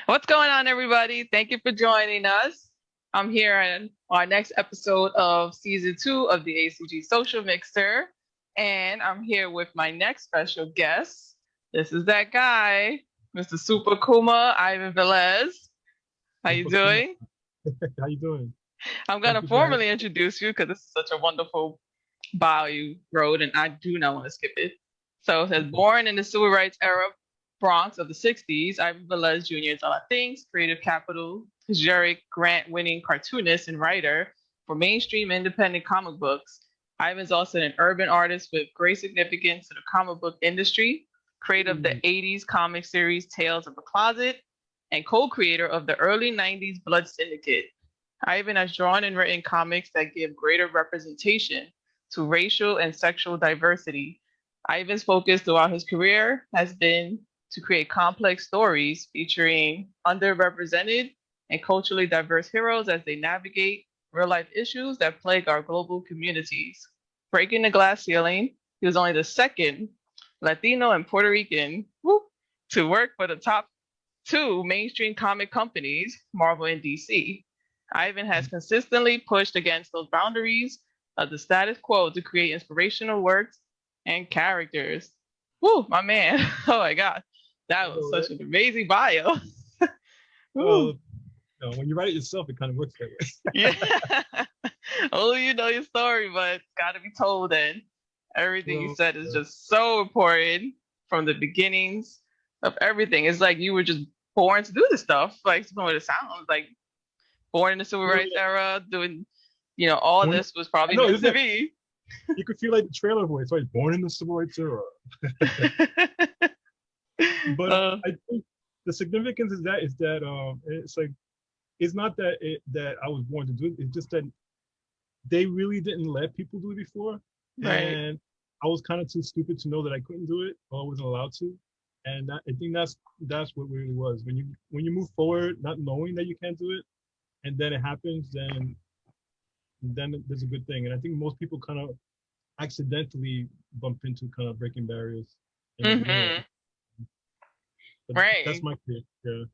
What's going on, everybody? Thank you for joining us. I'm here in our next episode of season two of the ACG Social Mixer, and I'm here with my next special guest. This is that guy, Mr. SupaKuma, Ivan Velez. How you SupaKuma. doing? How you doing? I'm Thank gonna you for having formally introduce you because this is such a wonderful bio you wrote, and I do not want to skip it. So it says, me. born in the Civil Rights Era Bronx of the 60s, Ivan Velez Jr. is a Latinx, creative capital, Xeric grant-winning cartoonist and writer for mainstream independent comic books. Ivan's also an urban artist with great significance to the comic book industry, creator of the Ooh, 80s comic series Tales of the Closet, and co-creator of the early 90s Blood Syndicate. Ivan has drawn and written comics that give greater representation to racial and sexual diversity. Ivan's focus throughout his career has been to create complex stories featuring underrepresented and culturally diverse heroes as they navigate real life issues that plague our global communities. Breaking the glass ceiling, he was only the second Latino and Puerto Rican to work for the top two mainstream comic companies, Marvel and DC. Ivan has consistently pushed against those boundaries of the status quo to create inspirational works and characters. Woo, my man. Oh my God. I That was know, such right? an amazing bio. Well, Woo. when you write it yourself, it kind of works that way. Yeah. Only you know your story, but it's got to be told. And everything you Well, said is just so important from the beginnings of everything. It's like you were just born to do this stuff. Like, from what it sounds like, born in the civil well, rights yeah. era, doing, all Born, this was I probably know, meant isn't to that be. you could feel like the trailer voice, right? Born in the Civil Rights Era. But uh, I think the significance is that it's like it's not that I was born to do it. It's just that they really didn't let people do it before, right. and I was kind of too stupid to know that I couldn't do it or I wasn't allowed to. And I think that's what really was when you move forward, not knowing that you can't do it, and then it happens, then there's a good thing. And I think most people kind of accidentally bump into kind of breaking barriers, and then Hmm. but that's Right. my career. Yeah.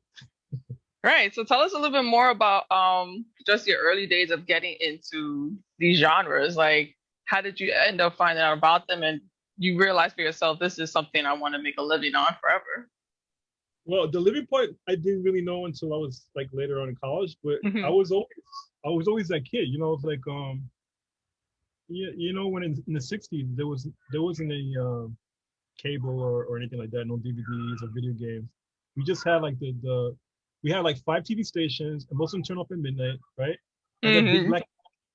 Right. So tell us a little bit more about just your early days of getting into these genres. Like, how did you end up finding out about them and you realize for yourself this is something I want to make a living on forever? Well, the living part I didn't really know until I was like later on in college, but I Hmm. was always I was always that kid. It's like when in the '60s there wasn't any cable or anything like that, no DVDs or video games. We just had like the we had like five TV stations, and most of them turned off at midnight, right? And that big Hmm. black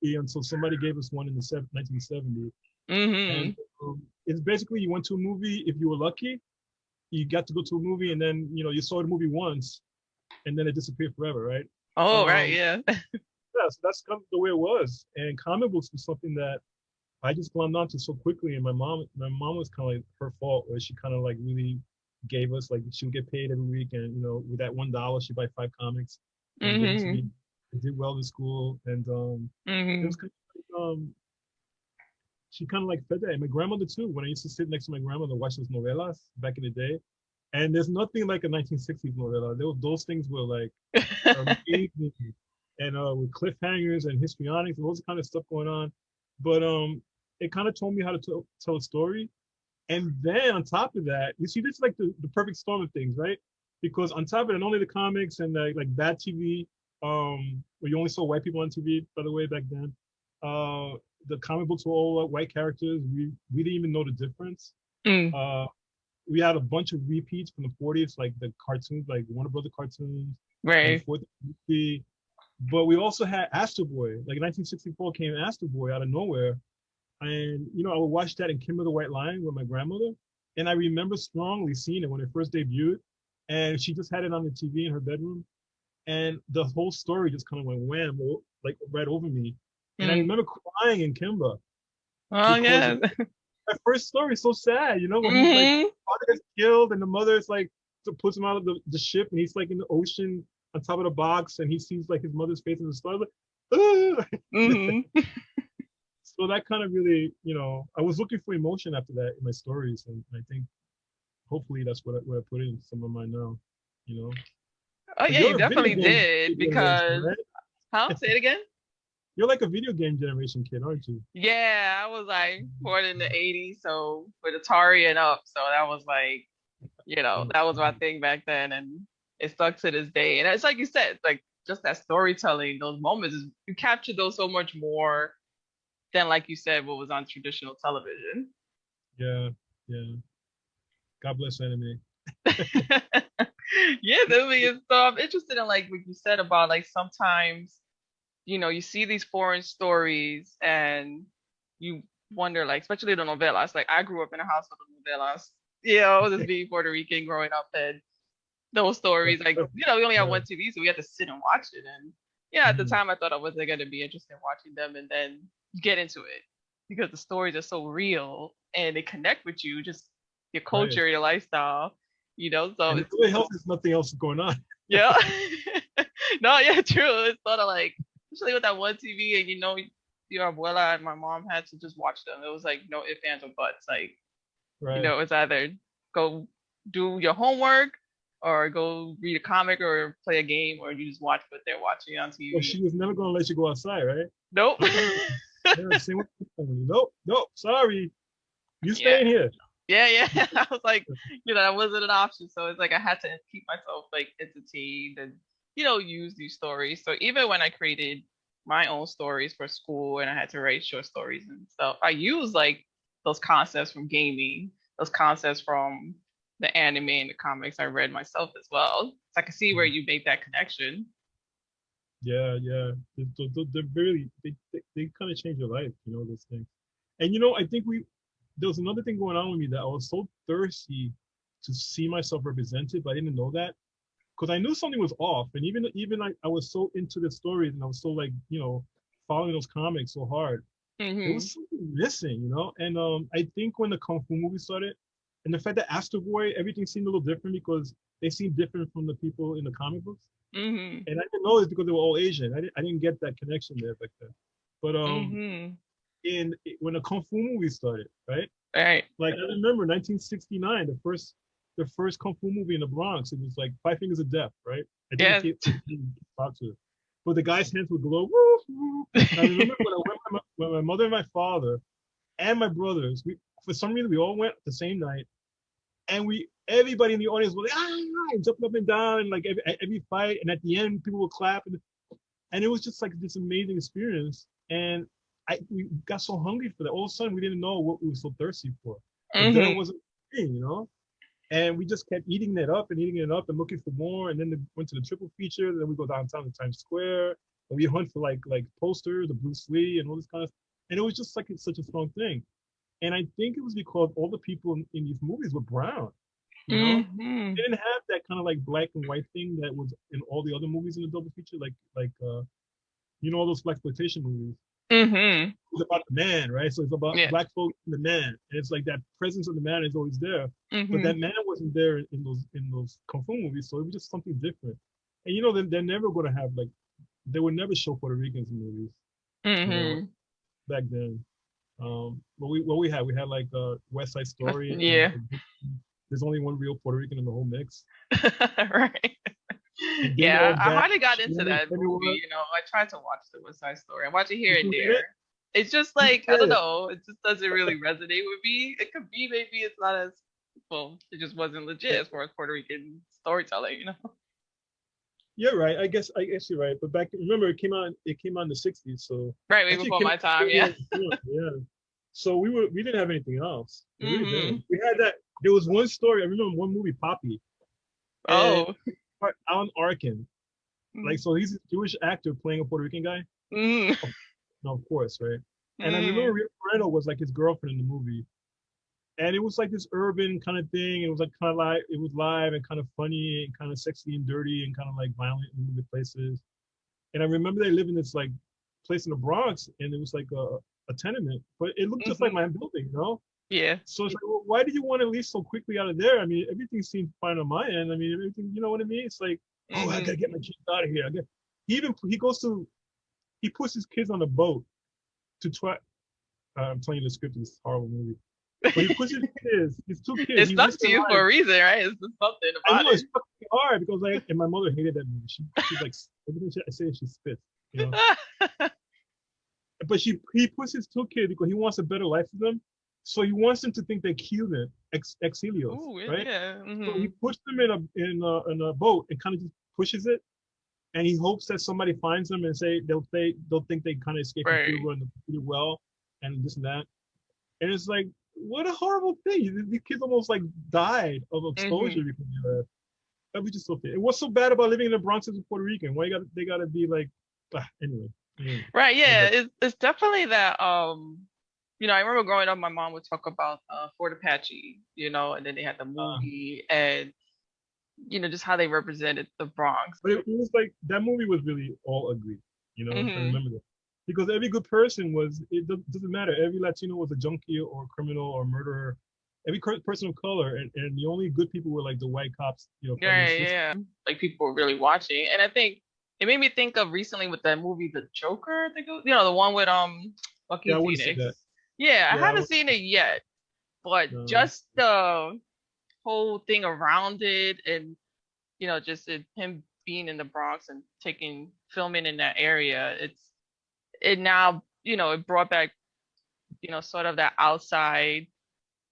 TV until somebody gave us one in the 1970s. And Hmm. it's basically you went to a movie if you were lucky, you got to go to a movie, and then you saw the movie once, and then it disappeared forever, right? Oh, right. Um, Yeah. yeah, so that's kind of the way it was. And comic books was something that I just glommed onto so quickly, and my mom was kind of like her fault, where she kind of like really gave us like she would get paid every week, and with that $1 she'd buy five comics and give them to me. Hmm. I did well in school, and it was Hmm. kind of like, she kind of like fed that. And my grandmother too. When I used to sit next to my grandmother and watch those novelas back in the day, and there's nothing like a 1960s novella. Those things were like amazing, and with cliffhangers and histrionics and all this kind of stuff going on. But it kind of told me how to tell a story. And then on top of that, you see, this is like the perfect storm of things, right? Because on top of it, not only the comics and like bad TV, where you only saw white people on TV, by the way, back then. Uh, the comic books were all white characters. We didn't even know the difference. Mm. Uh, we had a bunch of repeats from the '40s, like the cartoons, like Warner Brother cartoons, and the Right. fourth movie. But we also had Astro Boy. Like in 1964 came Astro Boy out of nowhere, and I would watch that in Kimber the White Lion with my grandmother, and I remember strongly seeing it when it first debuted, and she just had it on the TV in her bedroom, and the whole story just kind of went wham, like right over me, and I Mm. remember crying in Kimber Oh, because yeah. that first story is so sad, when he's like Hmm. father gets killed and the mother is like puts him out of the ship and he's like in the ocean on top of the box and he sees like his mother's face in the stars like, Hmm. so that kind of really, I was looking for emotion after that in my stories, and I think hopefully that's what I put in some of mine now, you know. Oh But yeah, you you're a video definitely game did generation, because right? huh? Say it again. You're like a video game generation kid, aren't you? Yeah, I was like born in the '80s, so with Atari and up, so that was like, that was my thing back then, and it stuck to this day. And it's like you said, like just that storytelling, those moments, you capture those so much more than, like you said, what was on traditional television. Yeah, yeah. God bless anime. Yeah, definitely. And so I'm interested in like what you said about like sometimes, you see these foreign stories and you wonder like, especially the novelas. Like I grew up in a household of novelas, just being Puerto Rican growing up and those stories, like, we only had Yeah. one TV, so we had to sit and watch it. And yeah, at the Mhm. time I thought I wasn't gonna be interested in watching them and then get into it because the stories are so real and they connect with you, just your Right. culture, your lifestyle, so And it it's really helps there's nothing else going on. yeah. No, yeah, true. It's sort of like, especially with that one TV, and your abuela and my mom had to just watch them. It was like no ifs, ands, or buts. Like, Right. it's either go do your homework or go read a comic or play a game, or you just watch what they're watching on But TV. she was never gonna let you go outside, right? Nope. Yeah, same with my family. Nope, nope, sorry. You Yeah. staying here. Yeah, yeah. I was like, that wasn't an option. So it's like I had to keep myself like entertained and, use these stories. So even when I created my own stories for school and I had to write short stories and stuff, I use like those concepts from gaming, those concepts from the anime and the comics I read myself as well. So I can see where you make that connection. Yeah, yeah. They're really they kind of change your life, those things. And I think there was another thing going on with me that I was so thirsty to see myself represented, but I didn't know that because I knew something was off. And even I was so into the stories and I was so like, following those comics so hard. There Hmm. was something missing, And I think when the Kung Fu movie started, and the fact that Astro Boy, everything seemed a little different because they seemed different from the people in the comic books. Hmm. And I didn't know this because they were all Asian. I didn't get that connection there back then. But Hmm. when the Kung Fu movie started, right? Right. Like I remember 1969, the first Kung Fu movie in the Bronx. It was like Five Fingers of Death, right? I think Yes. it talked to it. But the guy's hands would glow. Woo, woo. And I remember when I went with my mother and my father and my brothers, for some reason we all went the same night, and everybody in the audience was like and jumping up and down and like every fight, and at the end people would clap, and it was just like this amazing experience. And we got so hungry for that. All of a sudden, we didn't know what we were so thirsty for. The dinner Hmm. wasn't thing. And we just kept eating that up and eating it up and looking for more. And then went to the triple feature. Then we go downtown to Times Square, and we hunt for like posters of Bruce Lee and all this kind of. And it was just like it's such a strong thing. And I think it was because all the people in these movies were brown. You know, Hmm. they didn't have that kind of like black and white thing that was in all the other movies in the double feature, like all those blaxploitation movies. Hmm. It's about the man, right? So it's about Yeah. black folk and the man, and it's like that presence of the man is always there, but Hmm. that man wasn't there in those kung fu movies, so it was just something different. And they're never going to have like they would never show Puerto Ricans in movies, you know, Hmm. back then. What we had like West Side Story, and Yeah. like, there's only one real Puerto Rican in the whole mix, Right. and then Yeah, I that might have got into Shannon that movie. Pennyworth. I tried to watch the West Side Story. I watch it here Did and you hate it? there. It's just You like, I don't did. know, it just doesn't really resonate with me. It could be maybe it's not as well, it just wasn't legit as far as Puerto Rican storytelling. You're right. I guess you're right. But remember, it came out in the '60s, so Right, way actually it before came my out time, earlier yeah. than we thought, yeah. So we didn't have anything else. We really Hmm. didn't. We had that. There was one story. I remember one movie, Poppy, and Oh. Alan Arkin. Like, so he's a Jewish actor playing a Puerto Rican guy. Mm-hmm. No, of course, right? And I remember Mm-hmm. Rio Moreno was like his girlfriend in the movie, and it was like this urban kind of thing. It was like kind of like it was live and kind of funny and kind of sexy and dirty and kind of like violent in the places. And I remember they lived in this like place in the Bronx, and it was like a tenement, but it looked just like Hmm. my building. Yeah. So it's like, well, why did you want to leave so quickly out of there? I mean, everything seemed fine on my end. I mean, everything, you know what I mean? It's like, oh, I Hmm. gotta get my kids out of here. He puts his kids on a boat to try. I'm telling you, the script of this horrible movie, but he puts his two kids. It He stuck risks to their you for a lives. reason, right? It's just something I about know it's it. hard because like, and my mother hated that movie. She's like, everything I say, she spits, you know. But he puts his two kids because he wants a better life for them. So he wants them to think they killed him, exilios, Ooh, right? yeah. So he pushed them in a boat and kind of just pushes it, and he hopes that somebody finds them and they'll think they kind of escaped from Cuba and they did well and this and that. And it's like, what a horrible thing! These kids almost like died of exposure because of that. That was just so bad. And what's so bad about living in the Bronx as a Puerto Rican? Why they gotta be like, anyway. Right, yeah, it's definitely that. You know, I remember growing up, my mom would talk about Fort Apache, you know, and then they had the movie and you know just how they represented the Bronx. But it was like that movie was really all agreed, you know. I remember that because every good person was. It doesn't matter. Every Latino was a junkie or a criminal or a murderer. Every person of color, and the only good people were like the white cops, you know. Right, yeah, like people were really watching, and I think it made me think of recently with that movie, The Joker. I think you know the one with Joaquin Phoenix. Yeah, I haven't seen it yet, but just the whole thing around it, and you know, just him being in the Bronx and filming in that area, it now you know it brought back you know sort of that outside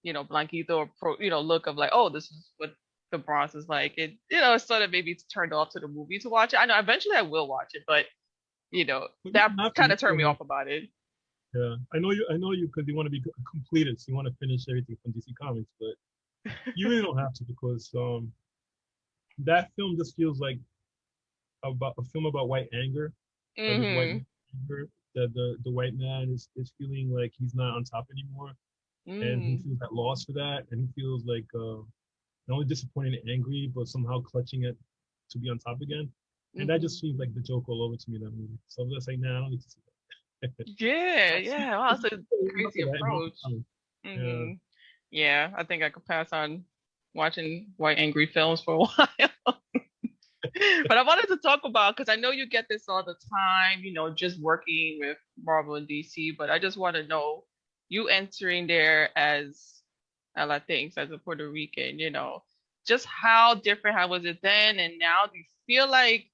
you know blanquito or you know look of like, oh, this is what the Bronx is like. It you know it sort of maybe turned off to the movie to watch it. I know eventually I will watch it, but you know that kind of turned me off about it. Yeah, I know you because you want to be completed, so you want to finish everything from DC Comics, but you really don't have to because that film just feels like about a film about white anger, like white anger that the white man is feeling like he's not on top anymore, and he feels that loss for that, and he feels like not only disappointed and angry, but somehow clutching it to be on top again, and that just seems like the joke all over to me in that movie. So I'm just like, nah, I don't need to see that. Yeah, wow, that's a crazy approach. Yeah, I think I could pass on watching white angry films for a while. But I wanted to talk about because I know you get this all the time, you know, just working with Marvel and DC, but I just want to know you entering there as a Latinx, as a Puerto Rican, you know, just how different how was it then and now? Do you feel like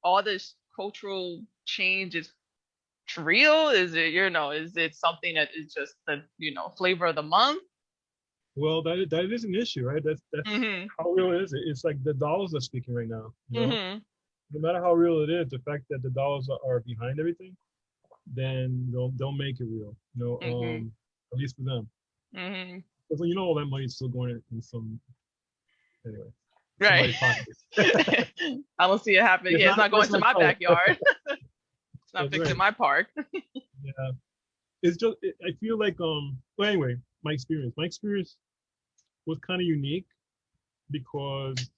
all this cultural change is real? Is it, you know, is it something that is just the, you know, flavor of the month? Well, that is an issue, right? That's how real is it? It's like the dollars are speaking right now. You know, no matter how real it is, the fact that the dollars are behind everything, then they'll make it real. You know, at least for them. Because you know all that money is still going in some anyway. Right. I don't see it happening. It's not going to my backyard. It's not fixing my park. Yeah. It's just I feel like well anyway, my experience was kind of unique because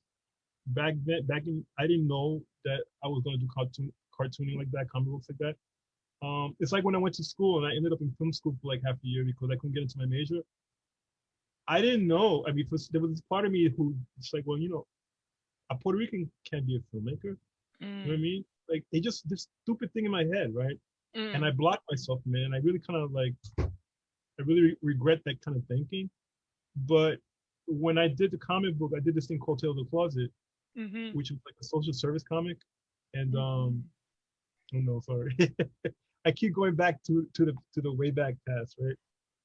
back in I didn't know that I was going to do cartooning like that, comic books like that. It's like when I went to school and I ended up in film school for like half a year because I couldn't get into my major. I didn't know. I mean, there was this part of me who it's like, well, you know, a Puerto Rican can't be a filmmaker. You know what I mean? Like, it just this stupid thing in my head, right? And I blocked myself, man. I really kind of like, I really regret that kind of thinking. But when I did the comic book, I did this thing called Tales of the Closet, which was like a social service comic. And oh no, sorry. I keep going back to the way back past, right?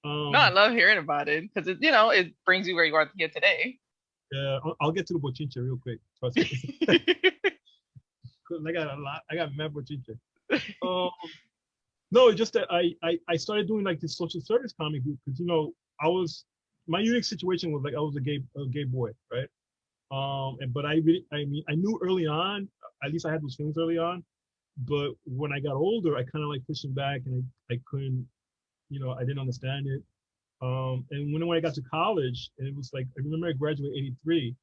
No, I love hearing about it because it, you know, it brings you where you are here today. Yeah, I'll get to the bochinche real quick. Trust me. I got a lot. I got mad bochinche. No, it's just that I started doing like this social service comic because you know my unique situation was like I was a gay boy, right? But I mean I knew early on, at least I had those feelings early on, but when I got older, I kind of like pushing back and I couldn't, you know, I didn't understand it. And when I got to college, and it was like I remember I graduated '83.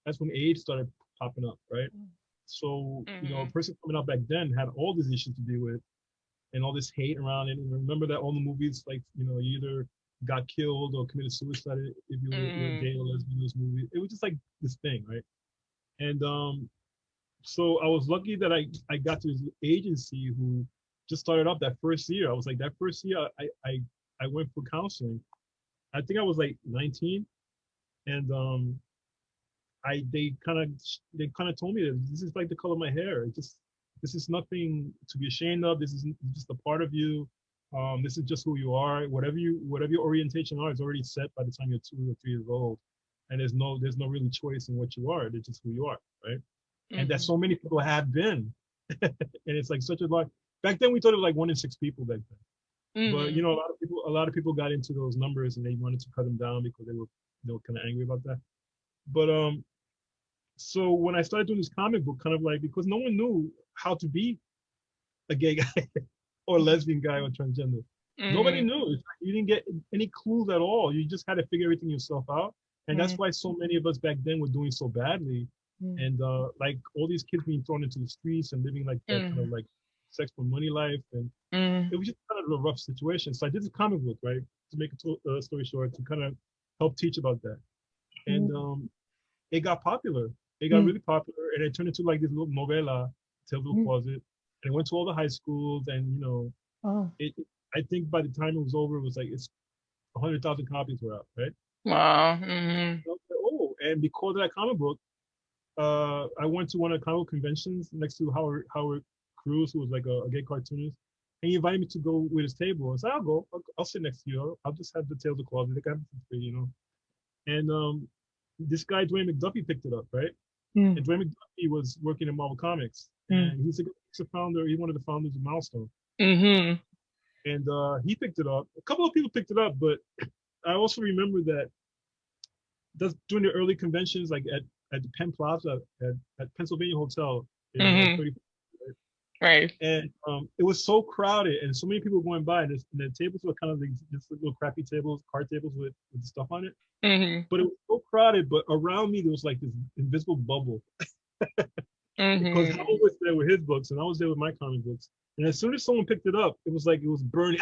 That's when AIDS started popping up, right? So you know, a person coming out back then had all these issues to deal with, and all this hate around it. And remember that all the movies, like you know, you either got killed or committed suicide if you were gay or lesbian in those movies. It was just like this thing, right? And so I was lucky that I got to this agency who just started up that first year. I was like that first year I went for counseling. I think I was like 19, and they kind of told me that this is like the color of my hair. This is nothing to be ashamed of. This is just a part of you. This is just who you are. Whatever your orientation are is already set by the time you're 2 or 3 years old, and there's no really choice in what you are. They're just who you are, right? And that so many people have been, and it's like such a lot. Back then we thought it was like 1 in 6 people back then, but you know, a lot of people got into those numbers and they wanted to cut them down because they were kind of angry about that. But so when I started doing this comic book, kind of like, because no one knew how to be a gay guy or lesbian guy or transgender. Nobody knew. It's like you didn't get any clues at all. You just had to figure everything yourself out. And that's why so many of us back then were doing so badly. And like all these kids being thrown into the streets and living like that kind of like sex for money life. And it was just kind of a rough situation. So I did this comic book, right? To make a story short, to kind of help teach about that. And it got popular. It got really popular, and it turned into like this little novela, Tales of the Closet. And it went to all the high schools, and you know, I think by the time it was over, it was like 100,000 copies were out, right? Wow. Oh, and because of that comic book, I went to one of the comic book conventions next to Howard Cruz, who was like a gay cartoonist, and he invited me to go with his table. I said, I'll go. I'll sit next to you. I'll just have the Tales of the Closet. Like, I'm free, you know. And this guy Dwayne McDuffie picked it up, right? And Dwayne McDuffie was working in Marvel Comics, and he's a founder. He's one of the founders of Milestone. And he picked it up. A couple of people picked it up, but I also remember that during the early conventions, like at the Penn Plaza at Pennsylvania Hotel in 30, right? And it was so crowded, and so many people were going by, and the tables were kind of like just little crappy tables, card tables with the stuff on it. But it was so crowded, but around me there was like this invisible bubble. Because Howard was there with his books, and I was there with my comic books. And as soon as someone picked it up, it was like it was burning,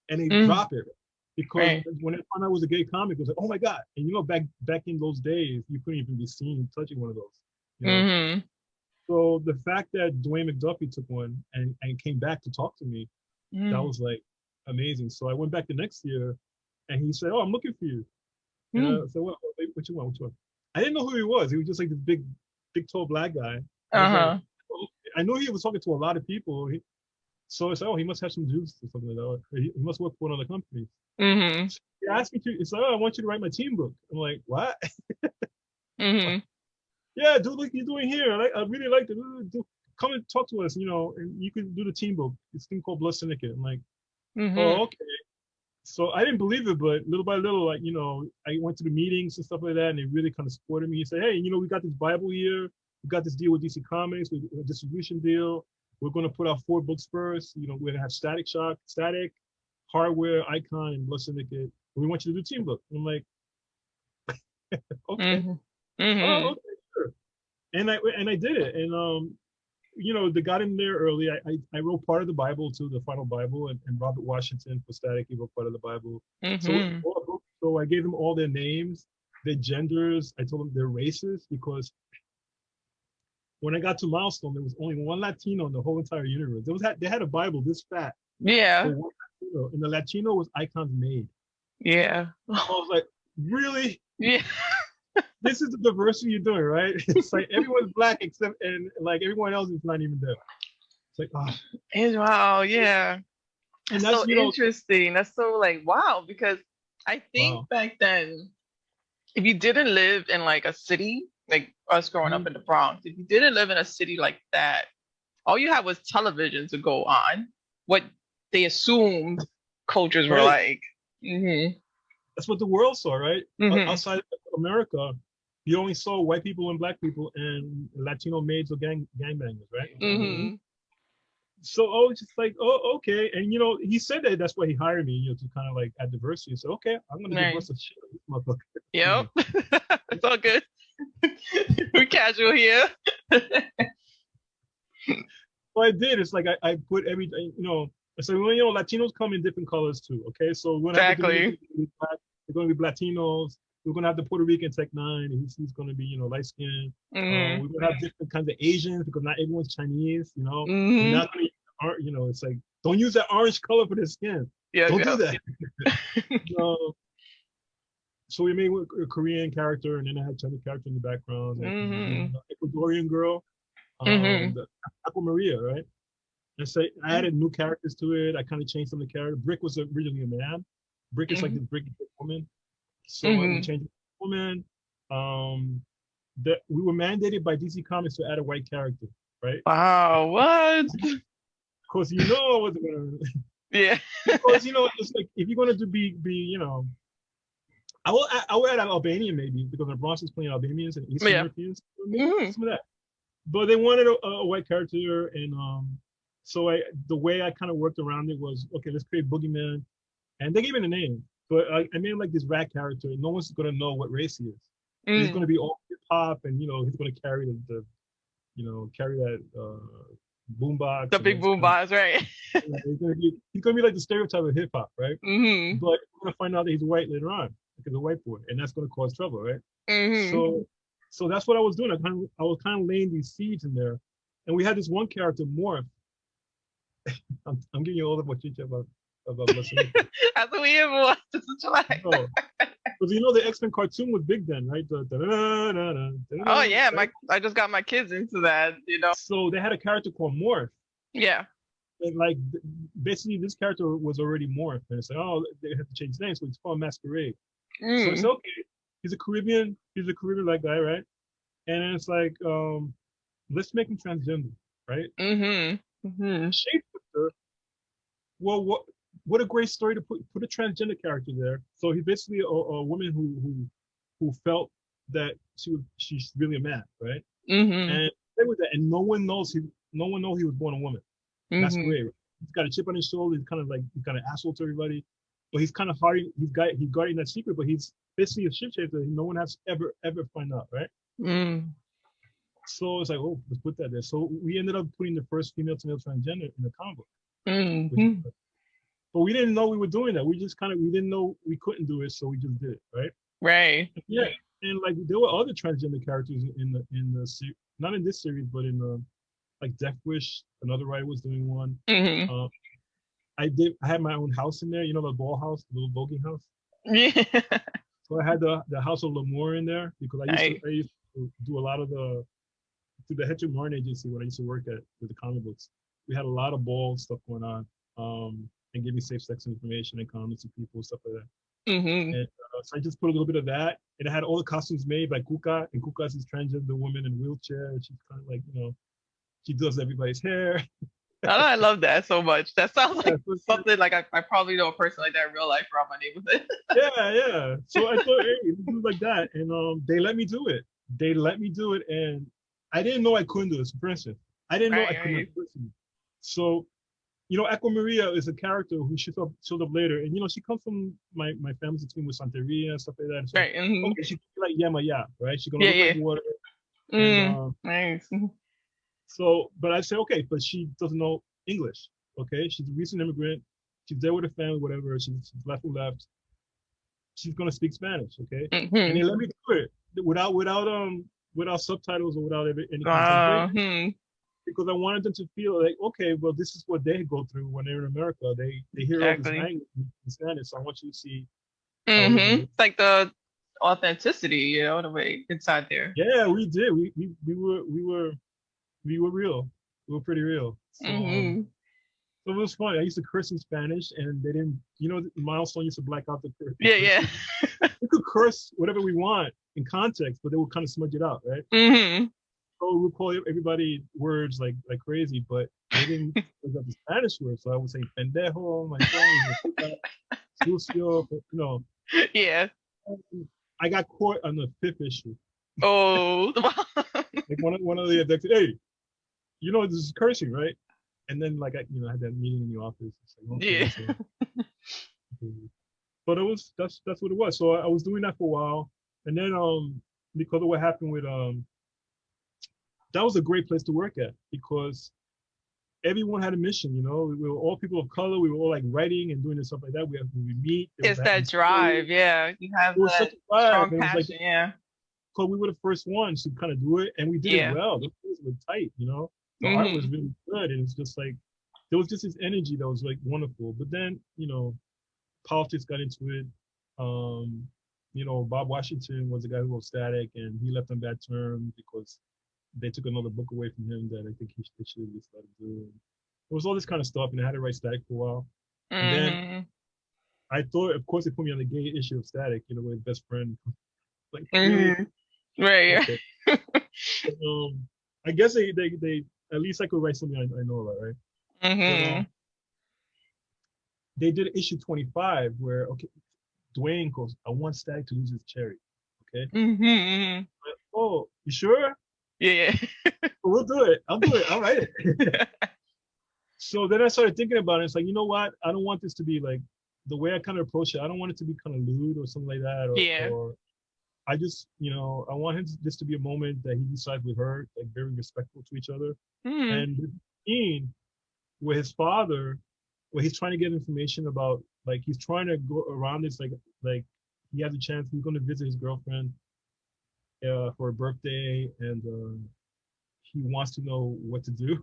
and they dropped it. Because when they found out it was a gay comic, it was like, oh my God. And you know, back in those days, you couldn't even be seen touching one of those. You know? So the fact that Dwayne McDuffie took one and came back to talk to me, that was like amazing. So I went back the next year, and he said, oh, I'm looking for you. And I said, what you want? Which one? I didn't know who he was. He was just like this big, tall black guy. Like, I know he was talking to a lot of people. So I said, oh, he must have some juice or something like that. Or he must work for one of the companies. So he asked me to, he said, oh, I want you to write my team book. I'm like, what? Yeah, do what you're doing here. I really like it. Come and talk to us, you know, and you can do the team book. It's a thing called Blood Syndicate. I'm like, oh, okay. So I didn't believe it, but little by little, like, you know, I went to the meetings and stuff like that, and they really kind of supported me. He said, hey, you know, we got this Bible here. We got this deal with DC Comics, with a distribution deal. We're going to put out 4 books first. You know, we're going to have Static, Hardware, Icon, and Blood Syndicate. We want you to do team book. And I'm like, okay. Oh, okay, sure. And I did it. And you know, they got in there early. I wrote part of the Bible too, the final Bible, and Robert Washington for Static, he wrote part of the Bible. So I gave them all their names, their genders. I told them their races, because when I got to Milestone, there was only one Latino in the whole entire universe. They had a Bible this fat. Yeah. And the Latino was Icon's maid. Yeah. I was like, really? Yeah. This is the diversity you're doing, right? It's like everyone's black except, and like everyone else is not even there. It's like, oh. Wow, yeah. And that's so interesting. That's so like, wow, because I think back then, if you didn't live in like a city, like us growing up in the Bronx, if you didn't live in a city like that, all you had was television to go on, what they assumed cultures were like. That's what the world saw, right? Outside of America, you only saw white people and black people and Latino maids or gangbangers, right? So I was just like, oh, okay. And you know, he said that's why he hired me, you know, to kind of like add diversity. So okay, I'm gonna divorce the shit out of this motherfucker. Yep. It's all good. We're casual here. Well, I did. It's like I put everything, you know. So you know, Latinos come in different colors too. Okay, so we're gonna have they're going to be Latinos. We're gonna have the Puerto Rican Tech 9. He's gonna be, you know, light skinned. We're gonna have different kinds of Asians because not everyone's Chinese. You know, we're not gonna use, you know, it's like don't use that orange color for their skin. Don't do that. So we made a Korean character, and then I had Chinese character in the background, and Mm-hmm. Ecuadorian girl, Mm-hmm. the Aqua Maria, right? And so I added new characters to it. I kind of changed some of the characters. Brick was originally a man. Brick is like this brick woman. So we Mm-hmm. changed it to a woman. Um, that we were mandated by DC Comics to add a white character, right? Wow, what? Of course, you know I wasn't gonna Yeah. because it's like if you're gonna be I will add an Albanian maybe because the Bronx is playing Albanians and Eastern Yeah. Europeans. So maybe Mm-hmm. some of that. But they wanted a white character, and so the way I kind of worked around it was okay. Let's create Boogeyman, and they gave it a name, but I made like this rat character. No one's gonna know what race he is. He's gonna Mm. be all hip hop, and he's gonna carry the carry that boombox, The and big it's boom kind of box, right? he's gonna be like the stereotype of hip hop, right? Mm-hmm. But we're gonna find out that he's white later on because a white boy, and that's gonna cause trouble, right? Mm-hmm. So that's what I was doing. I was kind of laying these seeds in there, and we had this one character, Morph. I'm giving you all of what you said about Blood Syndicate. That's what we have watched. This is July. No, because the X-Men cartoon was big then, right? Oh yeah, Right? I just got my kids into that. So they had a character called Morph, Yeah. and like basically this character was already Morph, and it's like, oh, they have to change his name, so it's called Masquerade. So it's Mm. okay. He's a Caribbean like guy, right? And then it's like, let's make him transgender, right? Mm-hmm. Mm-hmm. Shapeshifter. Well, what a great story to put a transgender character there. So he's basically a woman who felt that she's really a man, right? Mm-hmm. And play with that, and no one knows he was born a woman. That's Mm-hmm. great. He's got a chip on his shoulder. He's kind of asshole to everybody, but he's kind of hard. He's guarding that secret, but he's basically a shapeshifter. No one has ever find out, right? Mm. So it's like, oh, let's put that there. So we ended up putting the first female to male transgender in the comic book, Mm-hmm. but we didn't know we were doing that. We didn't know we couldn't do it, so we just did it, right? Right. Yeah, and like there were other transgender characters not in this series, but in like Death Wish, another writer was doing one. Mm-hmm. Um, I had my own house in there, the ball house, the little bogey house. Yeah. So I had the House of L'Amour in there because Nice. I used to do a lot of through the Hetcher Martin agency when I used to work with the comic books. We had a lot of ball stuff going on, and giving safe sex information and condoms to people, stuff like that. Mm-hmm. And so I just put a little bit of that, and I had all the costumes made by Kuka, and Kuka's this transgender woman in a wheelchair. She's kind of like, she does everybody's hair. I love that so much. That sounds Yeah, like something like I probably know a person like that in real life around my neighborhood. yeah. So I thought, hey, let's do it like that, and they let me do it. They let me do it, and I didn't know I couldn't do it. For instance, I didn't know I Right, couldn't right. do it. So, Aqua Maria is a character who showed up later, and she comes from my family's between with Santeria and stuff like that. So Right. Mm-hmm. okay, she's like Yamaya, right? She's gonna Yeah, look yeah. like water, and Mm. Nice. so, but I say okay, but she doesn't know English. Okay, she's a recent immigrant. She's there with her family, whatever. She's left who left. She's gonna speak Spanish, okay? And Mm-hmm. they let me do it without subtitles or without any kind of translation Hmm. because I wanted them to feel like, okay, well, this is what they go through when they're in America. They hear all this Exactly. language in Spanish. So I want you to see how it is. Mm-hmm. It's like the authenticity, the way inside there. Yeah, we did. We were real. We were pretty real. Mm-hmm. So it was funny. I used to curse in Spanish, and they didn't. Milestone used to black out the Yeah, yeah. curses. We could curse whatever we want in context, but they would kind of smudge it out, right? Mm-hmm. So we would call everybody words like crazy, but they didn't look up the Spanish words. So I would say pendejo, my phone, sucio, Yeah. I got caught on the fifth issue. Oh. Like one of the executives, hey, this is cursing, right? And then like I had that meeting in the office. It's like, okay, Yeah. so, okay. But that's what it was. So I was doing that for a while, and then because of what happened with that was a great place to work at because everyone had a mission. We were all people of color. We were all like writing and doing this stuff like that. We meet. It's that drive. Yeah. You have It was that such a vibe. strong It was like passion. Yeah. because we were the first ones to kind of do it, and we did Yeah. it well. The things were tight. The art was really good, and it's just like there was just this energy that was like wonderful. But then politics got into it. Bob Washington was the guy who wrote Static, and he left on bad terms because they took another book away from him that I think they should have just let him do. It was all this kind of stuff, and I had to write Static for a while. And then I thought, of course, they put me on the gay issue of Static, with his best friend. Like, really? Right. Okay. I guess they at least I could write something I know about, right? But, they did issue 25 where Dwayne goes, I want Static to lose his cherry. Okay. But, oh, you sure? Yeah. We'll do it. I'll do it. I'll write it. So then I started thinking about it. It's like, you know what? I don't want this to be like the way I kind of approach it. I don't want it to be kind of lewd or something like that. Or I just, I want this to be a moment that he decides with her, like very respectful to each other. And the scene where his father, where he's trying to get information about, like, he's trying to go around this, like he has a chance, he's going to visit his girlfriend for her birthday, and he wants to know what to do.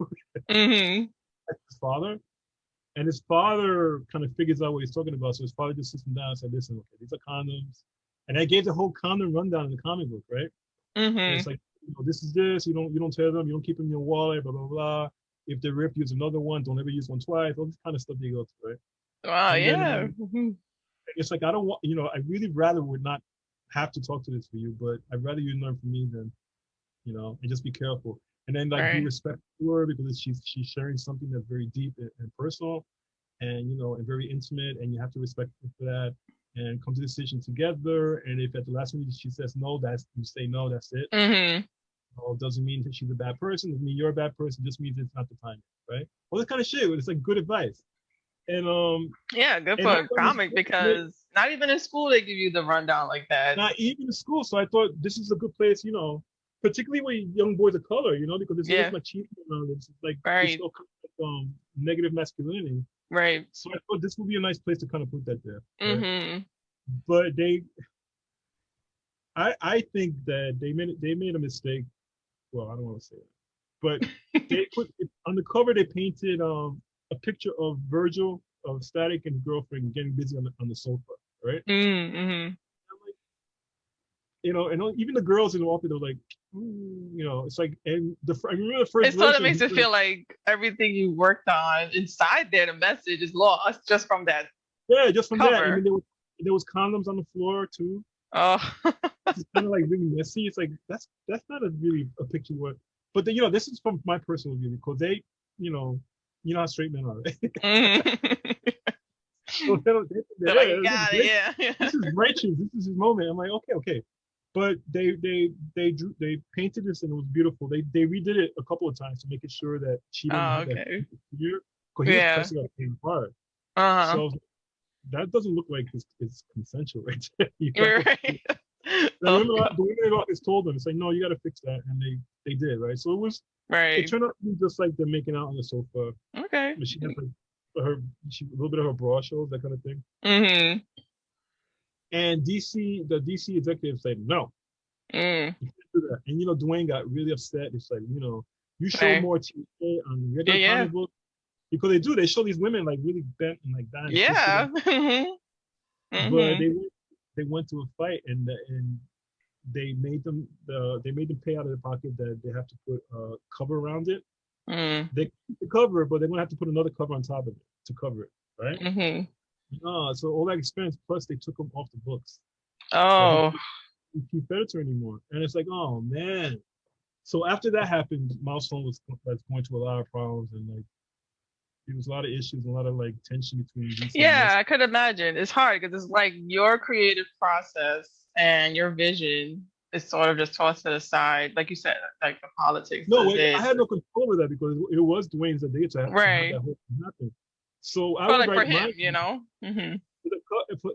His father, and his father kind of figures out what he's talking about. So his father just sits him down and said, listen, okay, these are condoms. And I gave the whole condom rundown in the comic book, right? And it's like, this is this, you don't tear them, you don't keep them in your wallet, blah, blah, blah. If they rip, use another one, don't ever use one twice, all this kind of stuff they go through, right? Wow, and then, it's like, I don't want, I really rather would not have to talk to this for you, but I'd rather you learn from me than, and just be careful. And then be respectful to her because she's sharing something that's very deep and personal, and and very intimate, and you have to respect her for that, and come to the decision together. And if at the last minute she says no, you say no, that's it. It doesn't mean that she's a bad person. It doesn't mean you're a bad person. It just means it's not the time, right? All this kind of shit. It's like good advice. And good for a comic, because not even in school they give you the rundown like that. Not even in school. So I thought this is a good place, particularly with young boys of color, because there's always machismo around it. It's like it's all kind of, negative masculinity. Right. So I thought this would be a nice place to kind of put that there. Right? But I think that they made a mistake. Well, I don't want to say that, but they put on the cover. They painted a picture of Virgil, of Static, and his girlfriend getting busy on the sofa, right? And even the girls in the office, they're like, it's like, and I remember the first. It sort of makes it feel like everything you worked on inside there, the message is lost just from that. Yeah, just from cover. That. And then there was condoms on the floor too. Oh. It's kind of like really messy. It's like that's not really a picture what. But this is from my personal view, because they, how straight men are. So this is righteous. This is his moment. I'm like, okay. But they painted this, and it was beautiful. They redid it a couple of times to make it sure that she didn't have that year. Because he was pressing up pain hard. So that doesn't look like it's consensual right there. Right. The women in the office told them, it's like, no, you got to fix that, and they did, right? So it was It turned out to be just like them making out on the sofa. Okay. But she had like a little bit of her bra shows, that kind of thing. And the DC executive said no. You can't do that. And Dwayne got really upset. It's like, you show more TV on regular comic books, because they show these women like really bent and like dying. Yeah. But they went to a fight, and they made them pay out of their pocket that they have to put a cover around it. They keep the cover, but they're gonna have to put another cover on top of it to cover it, right? So all that expense, plus they took them off the books. Oh. They keep editor anymore, and it's like, oh man. So after that happened, Milestone was going through a lot of problems, and like there was a lot of issues, a lot of like tension between DC. Yeah, I could imagine. It's hard because it's like your creative process and your vision is sort of just tossed to the side, like you said, like the politics. No, I had no control over that because it was Dwayne's idea to have that whole thing happen. So I would write for him,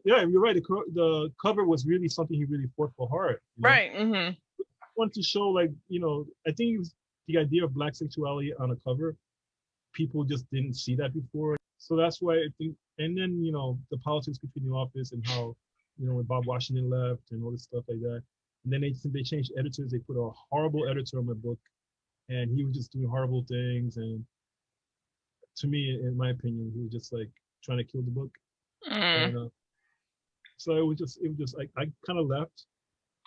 Yeah, you're right. The cover was really something he really fought for hard. Right. I wanted to show, like, I think it was the idea of Black sexuality on a cover. People just didn't see that before. So that's why I think, and then, the politics between the office and how, when Bob Washington left and all this stuff like that. And then they changed editors. They put a horrible editor on my book, and he was just doing horrible things. And to me, in my opinion, he was just like trying to kill the book. And, So it was just like I kind of left,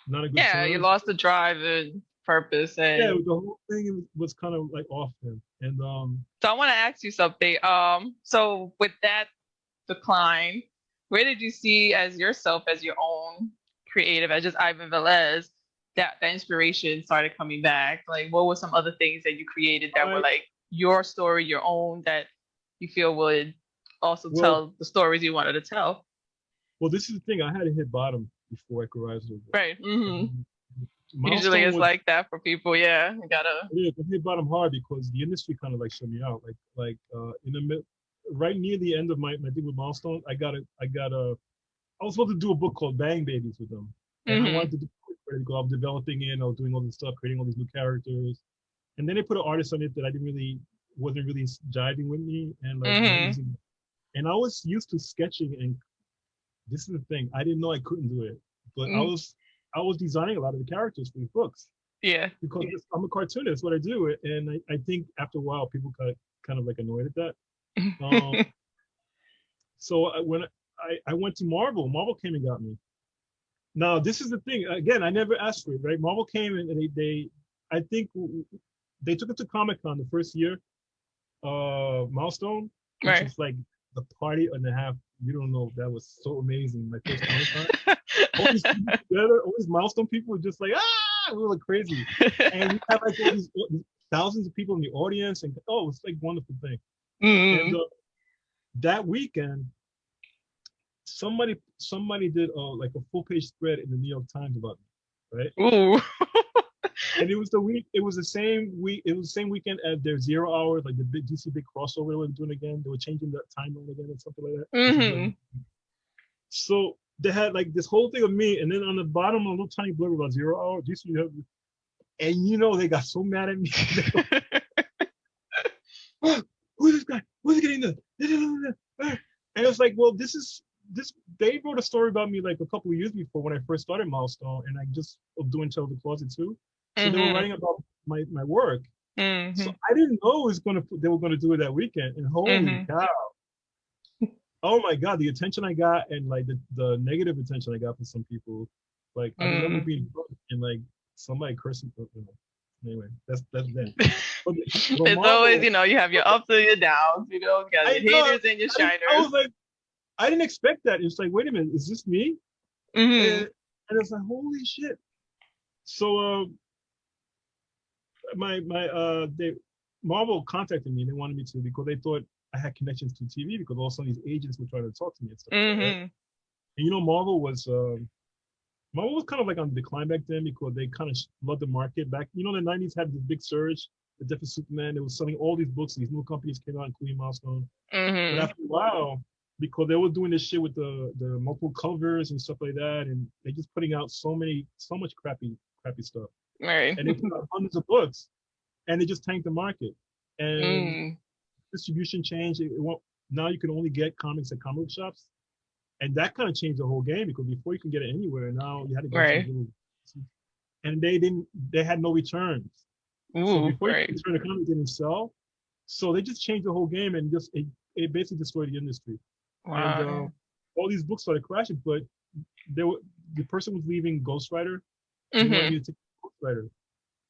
not a good Yeah, you terms. lost the drive and purpose. Yeah, And the whole thing was kind of like off him. And so I want to ask you something. So with that decline, where did you see as yourself as your own creative, as just Ivan Velez, that the inspiration started coming back? Like, what were some other things that you created that were I like your story, your own, that you feel would also well tell the stories you wanted to tell? well this is the thing. I had to hit bottom before I could rise over. Right. And Usually milestone it's was like that for people. Yeah, you gotta. yeah, I hit bottom hard because the industry kind of like shut me out. Like in the mid, right near the end of my thing with milestone, I was supposed to do a book called Bang Babies with them, and I Hmm. wanted to do it because I was developing it, I was doing all this stuff, creating all these new characters, and then they put an artist on it that I didn't really wasn't really jiving with me, and like not Hmm. using. And I was used to sketching, and this is the thing, I didn't know I couldn't do it, but I Hmm. was I was designing a lot of the characters for these books Yeah. because I'm a cartoonist, what I do, and I think after a while people kind of like annoyed at that. Um, so when I went to Marvel, Marvel came and got me. Now, this is the thing. Again, I never asked for it, right? Marvel came and they I think they took it to Comic Con the first year, Milestone, which Right. was like the party and a half. You don't know, that was so amazing. My first Comic Con. All these people together, all these Milestone people were just like, we were like crazy. And we had like all these thousands of people in the audience, and oh, it was like a wonderful thing. And Hmm. that weekend, somebody did like a full page spread in the New York Times about me, right? Ooh. And it was the same week, it was the same weekend as their 0 hours, like the big DC big crossover they were doing again. They were changing the timeline again or something like that. Which is Hmm. so they had like this whole thing of me, and then on the bottom a little tiny blurb about 0 hour. DC, and they got so mad at me. They go, oh, who's this guy? Who's getting this? And it was like, well, this. They wrote a story about me like a couple of years before when I first started Milestone, and I just was doing Tell the Closet too. So they were Hmm. writing about my work. So Hmm. I didn't know it was they were gonna do it that weekend. And holy Hmm. cow! Oh my god, the attention I got and like the negative attention I got from some people. Like I remember Hmm. being drunk and like somebody cursing. Anyway, that's them. But It's always, Marvel, you have your ups and your downs, you got I your know. haters and your I shiners. was like, I didn't expect that. It's like, wait a minute, is this me? Hmm. And it's like, holy shit. So they Marvel contacted me and they wanted me to because they thought I had connections to TV because all some of these agents were trying to talk to me and stuff like that, right? Hmm. And Marvel was kind of like on the decline back then because they kind of loved the market back. The 90s had this big surge, the Death of Superman. They were selling all these books. These new companies came out, including Milestone. But Hmm. after a while, because they were doing this shit with the multiple covers and stuff like that, and they just putting out so much crappy stuff, Right. and they put out hundreds of books, and they just tanked the market, and Mm. distribution changed. It won't, now you can only get comics at comic book shops, and that kind of changed the whole game because before you can get it anywhere, now you had to go to these Right. little, and they had no returns. So Ooh, before you right. could return, the comic didn't sell. So they just changed the whole game and just it basically destroyed the industry. And Wow. all these books started crashing, but there were the person was leaving Ghostwriter, and they wanted Hmm. me to take Ghostwriter.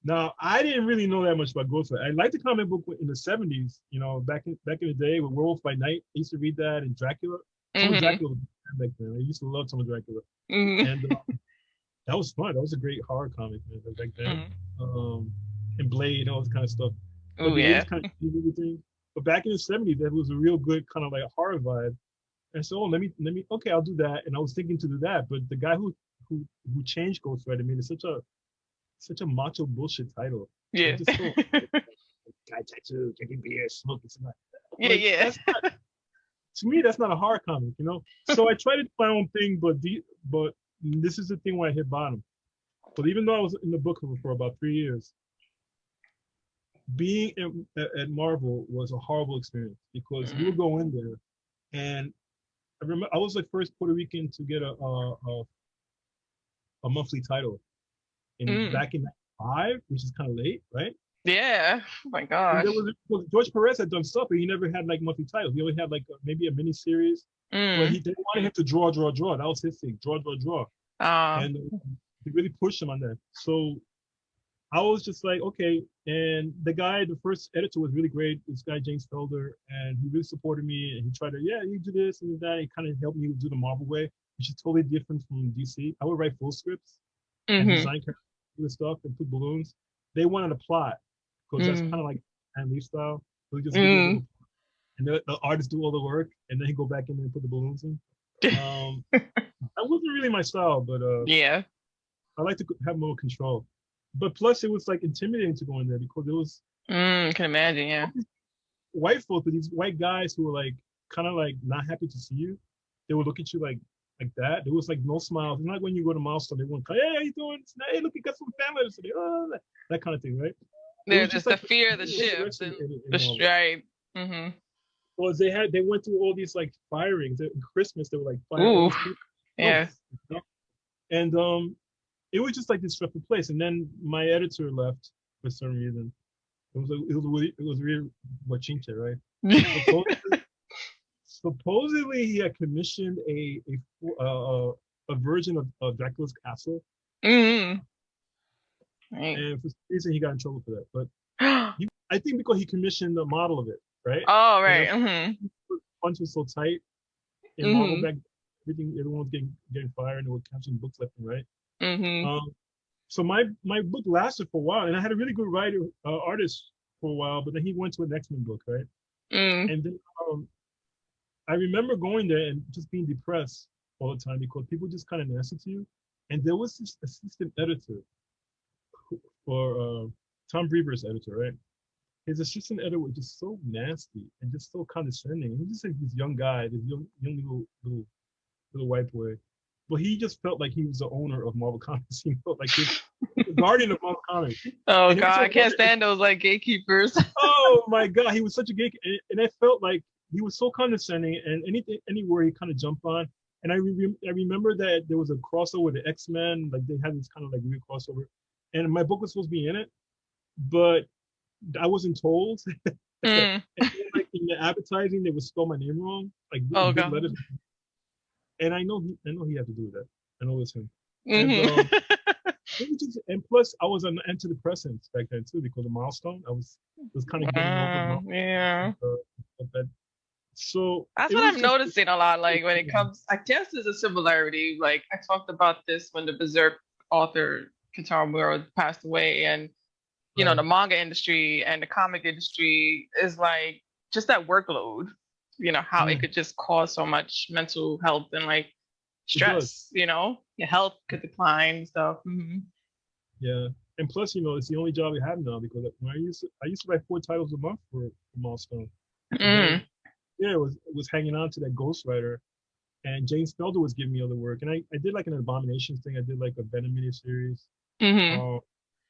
Now I didn't really know that much about Ghostwriter. I liked the comic book in the '70s, back in the day with Werewolf by Night. I used to read that and Dracula. Tom Hmm. Dracula was back then. I used to love Tom Dracula, Hmm. and that was fun. That was a great horror comic, man, back then. Hmm. Um, and Blade, all this kind of stuff. But Oh the '80s yeah. kind of changed everything. But back in the '70s, that was a real good kind of like horror vibe. And so let me okay, I'll do that. And I was thinking to do that, but the guy who changed Ghost Rider made it such a macho bullshit title. Yeah. Like just so guy tattoo, drinking beer, smoking cigarette. Yeah, Like yeah. that's not to me, that's not a horror comic. So I tried to do my own thing, but this is the thing where I hit bottom. But even though I was in the book for about 3 years, being at Marvel was a horrible experience because you would Mm. go in there, and I remember I was the first Puerto Rican to get a monthly title in Mm. back in '95, which is kind of late, right? Yeah. Oh my And there gosh. was well, George Perez had done stuff, but he never had like monthly titles. He only had like maybe a mini series. But Mm. they wanted him to draw. That was his thing, draw. Uh, And they really pushed him on that. So I was just like, okay. And the first editor was really great. This guy, James Felder, and he really supported me. And he tried to, yeah, you do this and that. He kind of helped me do the Marvel way, which is totally different from DC. I would write full scripts and mm-hmm. design characters stuff and put balloons. They wanted a plot because that's kind Mm. of like Stan Lee style. So he just give you a Mm. little, and the artist do all the work, and then he go back in and put the balloons in. That wasn't really my style, but Yeah. I like to have more control. But plus, it was like intimidating to go in there because it was Can imagine. Yeah. white folks, these white guys who were like kind of like not happy to see you. They would look at you like that. There was like no smiles. It's not like when you go to Milestone, they won't come, hey, how you doing? Hey, look, you got some family. So they, oh, that kind of thing, right? It There's was just just the like fear of the shift interesting and in the Marvel. right. Mm-hmm. Because they went through all these like firings. In Christmas, they were like firing all Ooh. these people. Yeah. And it was just like this stressful place. And then my editor left for some reason. It was really Wachincha, right? Supposedly he had commissioned a version of Dracula's castle, Mm-hmm. Right. and for some reason he got in trouble for that. But I think because he commissioned the model of it, right? Oh, And right. the punch was so tight in Marvel back, everyone was getting fired, and they were catching books left and right. Mm-hmm. So my book lasted for a while, and I had a really good artist for a while, but then he went to an X-Men book, right? Mm. And then I remember going there and just being depressed all the time because people just kind of nasty to you. And there was this assistant editor for Tom Brever's editor, right? His assistant editor was just so nasty and just so condescending. And he was just like this young guy, this young little white boy. But he just felt like he was the owner of Marvel Comics. He felt like he's the guardian of Marvel Comics. Oh And it was God, so I can't funny. stand those like gatekeepers. Oh my God, he was such a geek, and I felt like he was so condescending, and anywhere he kind of jumped on. And I remember that there was a crossover with the X-Men, like they had this kind of like weird crossover, and my book was supposed to be in it, but I wasn't told. Mm. And then, like in the advertising, they would spell my name wrong, like Oh big God. letters. And I know he had to do with that. I know it's him. And Mm-hmm. and plus I was on antidepressants back then too because of Milestone. I was kind of getting off of Yeah. that. So That's it what was I'm just noticing a lot. Like when it comes, I guess there's a similarity. Like I talked about this when the Berserk author Kentaro Miura passed away, and right. the manga industry and the comic industry is like just that workload. How it could just cause so much mental health and like It does. stress. Your health could decline and stuff. Mm-hmm. Yeah. And plus, it's the only job I have now because when I used to write 4 titles a month for Milestone. And then, yeah, it was hanging on to that ghostwriter. And James Felder was giving me other work. And I did like an Abominations thing. I did like a Venom miniseries, Mm-hmm.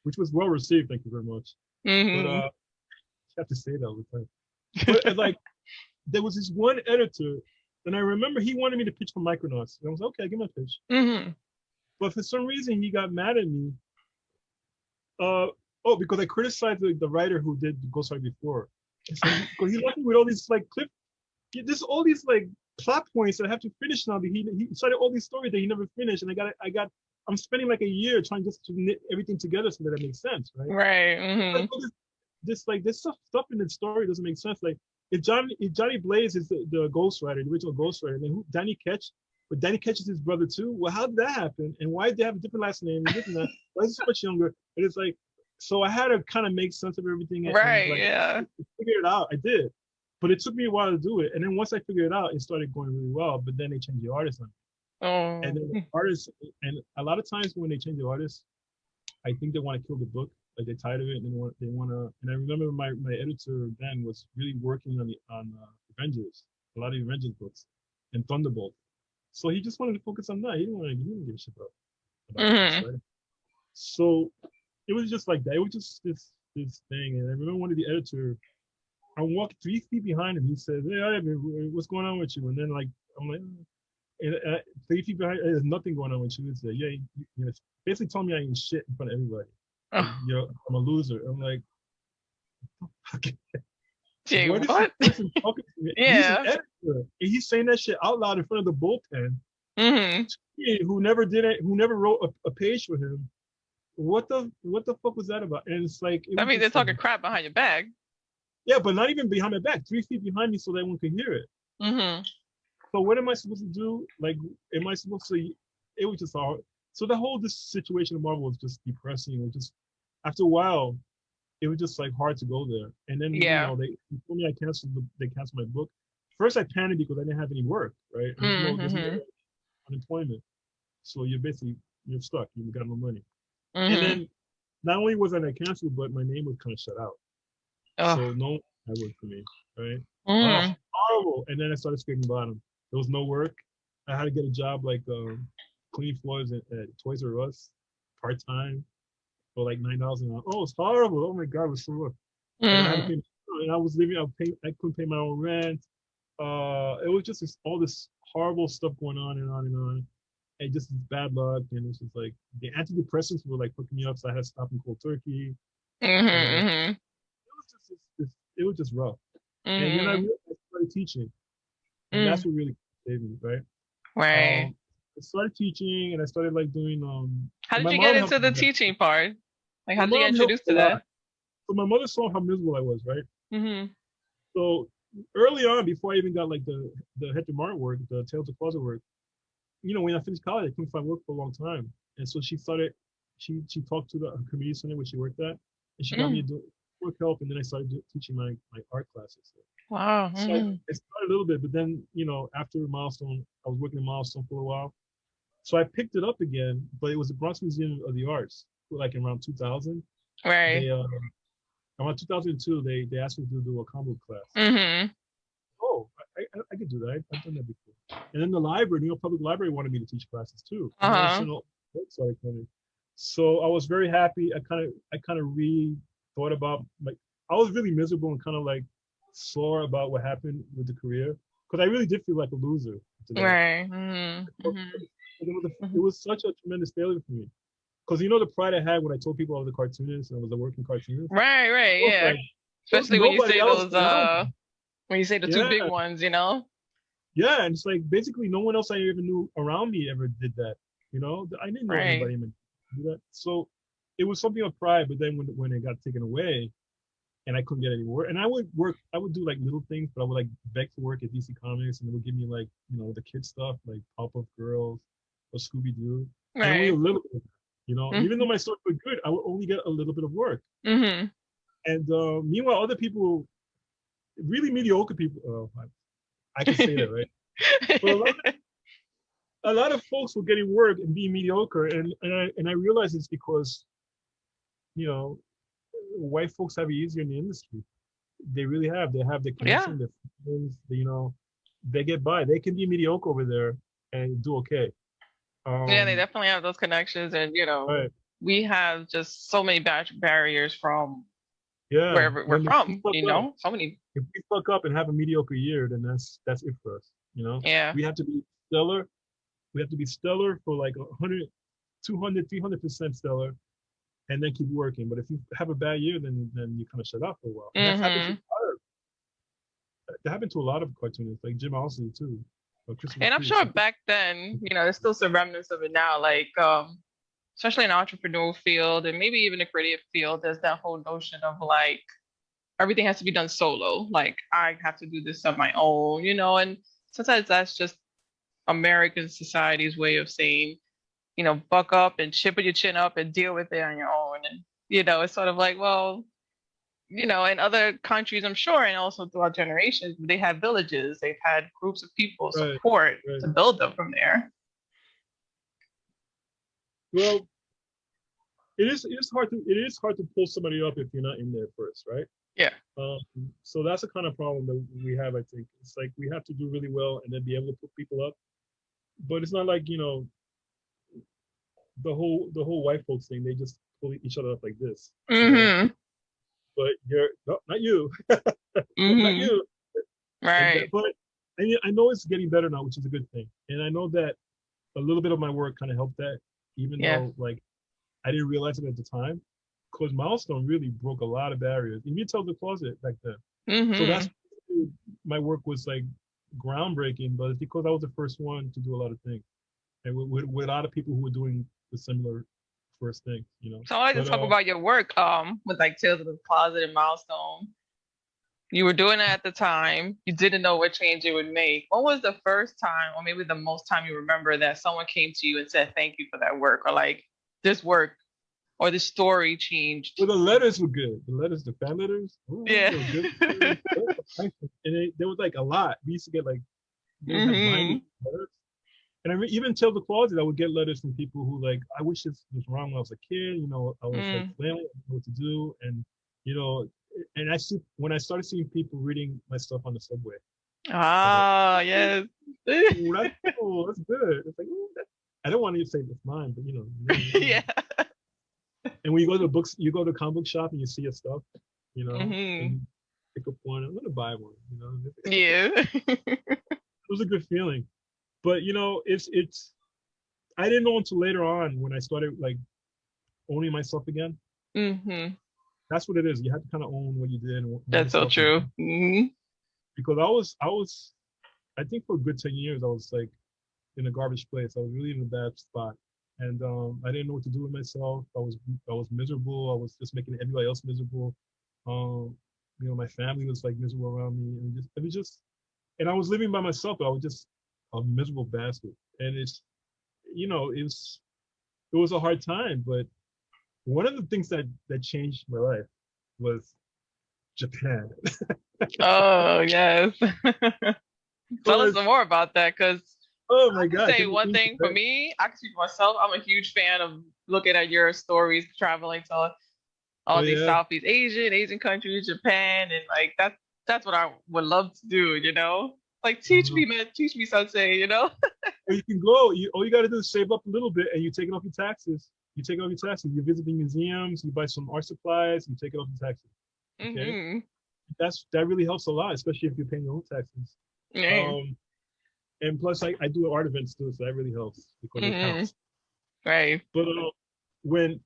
which was well received. Thank you very much. But Mm-hmm. I have to say that all the time. But like, there was this one editor, and I remember he wanted me to pitch for Micronauts. And I was like, okay, give me a pitch. Mm-hmm. But for some reason, he got mad at me. Because I criticized the writer who did Ghost Rider before. Because he left me with all these like there's all these like plot points that I have to finish now. He started all these stories that he never finished, and I'm spending like a year trying just to knit everything together so that it makes sense, right? Right. Mm-hmm. This stuff in the story doesn't make sense. Like if Johnny Blaze is the ghostwriter, the original ghostwriter, then Danny Ketch, but Danny Ketch is his brother too. Well, how did that happen? And why did they have a different last name and this and that? Why is he so much younger? And it's like, so I had to kind of make sense of everything and Right. like Yeah. figure it out. I did, but it took me a while to do it. And then once I figured it out, it started going really well. But then they changed the artist on it. Oh. And then the artists, and a lot of times when they change the artist, I think they want to kill the book. Like they're tired of it, and they want to. And I remember my editor then was really working on Avengers, a lot of Avengers books, and Thunderbolt. So he just wanted to focus on that. He didn't give a shit about this, right? So it was just like that. It was just this thing. And I remember one of the editor, I walked 3 feet behind him. He said, "Hey, Ivan, what's going on with you?" And then like I'm like, and 3 feet behind, there's nothing going on with you. It's like, yeah, basically told me I ain't shit in front of everybody. Like, I'm a loser. I'm like, okay. Jay, what is this what? person talking to me? He's an Yeah. editor, and he's saying that shit out loud in front of the bullpen. Hmm. Who never did it, who never wrote a page for him. What the fuck was that about? And it's like it That was means they're just like talking crap behind your back. yeah, but not even behind my back, 3 feet behind me, so that one could hear it. Hmm. So what am I supposed to do? Like, am I supposed to? It was just hard. So the whole this situation of Marvel was just depressing. It was just after a while, it was just like hard to go there. And then Yeah. they told me they canceled my book. First, I panicked because I didn't have any work, right? There's no Hmm. unemployment, so you're stuck. You got no money. And Hmm. then not only was I not canceled, but my name was kind of shut out. Oh. So no, that worked for me, right? Oh, Mm. horrible. And then I started scraping bottom. There was no work. I had to get a job like cleaning floors at Toys R Us, part time for like $9 an hour. Oh, it's horrible. Oh my God, it was so rough. And I had to Mm. pay. And I was living. I couldn't pay my own rent. It was just all this horrible stuff going on and on and on. And just this bad luck. And it's just like the antidepressants were like hooking me up, so I had to stop in cold turkey. And Hmm. it was just rough. And then I Hmm. realized I started teaching, and that's Mm. what really saved me, right? Right. I started teaching, and I started like doing How and did my you get mom helped into me the with that. teaching part? Like, how My did you get mom helped introduced a to lot. that? So my mother saw how miserable I was, right? Hmm. So early on, before I even got like the Hector Martin work, the Tales of Closet work, when I finished college, I couldn't find work for a long time, and so she started. She talked to her community center where she worked at, and she got me Mm. to do work help, and then I started teaching my art classes. Wow. So I Hmm. started a little bit, but then after Milestone, I was working in Milestone for a while, so I picked it up again. But it was the Bronx Museum of the Arts, like around 2000. Right. They around 2002, they asked me to do a combo class. Hmm. Oh, I could do that. I've done that before. And then the library, New York Public Library, wanted me to teach classes too. And all of a Uh-huh. sudden, books started coming. So I was very happy. I kind of re thought about like I was really miserable and kind of like sore about what happened with the career because I really did feel like a loser after that. Right. Hmm. Hmm. It Hmm. was such a tremendous failure for me because the pride I had when I told people I was a cartoonist and I was a working cartoonist. Right. Right. It was Yeah. like there was Especially when you nobody say else those, around me. when you say the two big Yeah, ones, you know? yeah, and it's like basically no one else I ever knew around me ever did that. I didn't know Right. anybody in do that. So it was something of pride, but then when it got taken away and I couldn't get any work, and I would do like little things, but I would like beg to work at DC Comics and they would give me like, the kid stuff like Powerpuff Girls or Scooby Doo. And only a Right. little bit, even though Hmm. my stories were good, I would only get a little bit of work. Hmm. And meanwhile, other people, really mediocre people, I can say that, right? But a lot of folks were getting work and being mediocre, and I realized it's because you know white folks have it easier in the industry. They really have. They have the Yeah. connection, the friends. They get by. They can be mediocre over there and do okay. Yeah, they Um, definitely have those connections, and right. we have just so many barriers from Yeah. wherever we're When from. So many. if we fuck up and have a mediocre year, then that's it for us. Yeah. We have to be stellar. We have to be stellar for like 100, 200, 300% stellar and then keep working. But if you have a bad year, then you kind of shut off for a while. And Hmm. that happened to a lot of cartoonists, like Jim Owsley too, or Christopher And I'm Priest. sure back then, there's still some remnants of it now, like especially in the entrepreneurial field and maybe even the creative field, there's that whole notion of like everything has to be done solo. Like I have to do this on my own, and sometimes that's just American society's way of saying, buck up and chip your chin up and deal with it on your own. And, it's sort of like, well, in other countries, I'm sure, and also throughout generations, they have villages, they've had groups of people Right, support right. to build them from there. Well, it is hard to pull somebody up if you're not in there first, right? Yeah. Um, so that's the kind of problem that we have. I think it's like we have to do really well and then be able to put people up. But it's not like the whole white folks thing. They just pull each other up like this, you know. Hmm. But you're no, not you, not Hmm. you. Right. But I know it's getting better now, which is a good thing. And I know that a little bit of my work kind of helped that, even Yeah. though like I didn't realize it at the time. Because Milestone really broke a lot of barriers. And you tell the closet back then. So that's Mm-hmm. my work was like groundbreaking, but it's because I was the first one to do a lot of things, and with a lot of people who were doing the similar first things, you know. So I like to But talk about your work, with like Tales of the Closet and Milestone. You were doing it at the time. You didn't know what change it would make. When was the first time, or maybe the most time you remember that someone came to you and said, "Thank you for that work," or like this work or this story changed? the letters were good. The letters, the fan letters, ooh, Yeah. they were good. They were nice. And there was like a lot. We used to get like they had binding Hmm. letters. And I even till the closet, I would get letters from people who like, I wish this was wrong when I was a kid. You know, I was like Mm. flailing, I didn't know what to do, and you know, and I see when I started seeing people reading my stuff on the subway, I was like, Ah, yes. ooh, that's cool, that's good. It's like, ooh, I don't want to say it's mine, but you Yeah. know. And when you go to the books, you go to the comic book shop and you see your stuff, and Hmm. you pick up one. I'm gonna buy one. It Yeah. was a good feeling. But it's I didn't know until later on when I started like owning myself again. Hmm. That's what it is. You have to kind of own what you did and own That's so yourself again. true. Hmm. Because I think for a good 10 years I was like in a garbage place. I was really in a bad spot, and I didn't know what to do with myself. I was miserable. I was just making everybody else miserable. Um, my family was like miserable around me, and it was just, and I was living by myself. But I was just a miserable bastard, and it was a hard time. But one of the things that changed my life was Japan. Oh, yes. Tell us Because some more about that, because oh I my can God, say can you one please? thing for me. I can speak for myself. I'm a huge fan of looking at your stories, traveling to Oh all these yeah. Southeast Asian countries, Japan, and like that's what I would love to do. Like teach Uh, me, man, teach me, sensei. or you can go. All you got to do is save up a little bit, and you take it off your taxes. You take it off your taxes. You visit the museums. You buy some art supplies. You take it off your taxes. Okay, Hmm. that really helps a lot, especially if you're paying your own taxes. Yeah. Um, and plus, I do art events too, so that really helps because it Hmm. counts. Right. But when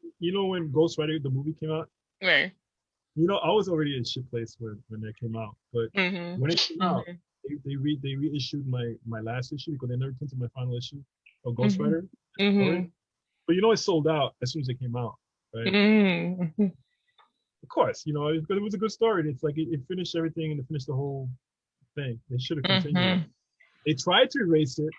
Ghost Rider the movie came out, Right. I was already in shit place when that came out. But Hmm. when it came out, Hmm. they reissued my last issue because they never printed my final issue of Ghost Hmm. Rider story. Hmm. But it sold out as soon as it came out, right? Hmm. Of course, because it was a good story. It's like it finished everything and it finished the whole thing. They should have continued it. Hmm. They tried to erase it.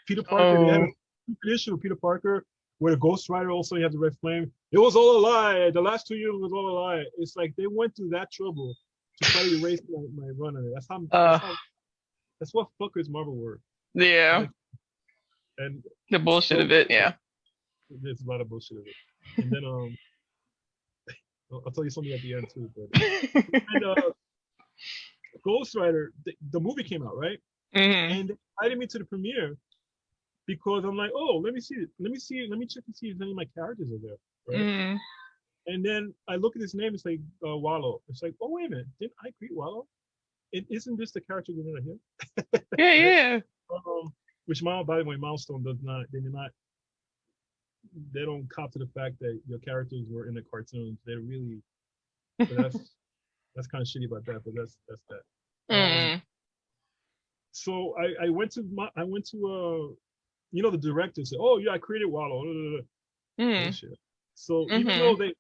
Peter Parker, they had a Oh. stupid issue with Peter Parker where the Ghost Rider also had the red flame. It was all a lie. The last 2 years was all a lie. It's like they went through that trouble to try to erase my run on it. That's how. That's Uh. how. That's what fuckers Marvel were. Yeah. Like, and The bullshit so of it. Yeah. there's a lot of bullshit of it. And then I'll tell you something at the end too. But and Ghost Rider, the movie came out, right? Hmm. And they invited me to the premiere because I'm like, oh, let me check and see if any of my characters are there, right? Hmm. And then I look at his name, it's like Wallow. It's like, oh wait a minute, didn't I create Wallow? Isn't this the character we're gonna hear, Yeah. right? Yeah. Which by the way, Milestone does not. They don't cop to the fact that your characters were in the cartoons. They're really, so that's kind of shitty about that, but that's that. Hmm. So I went to the director said, oh yeah, I created Wallow. Hmm. Bullshit. So even though Hmm.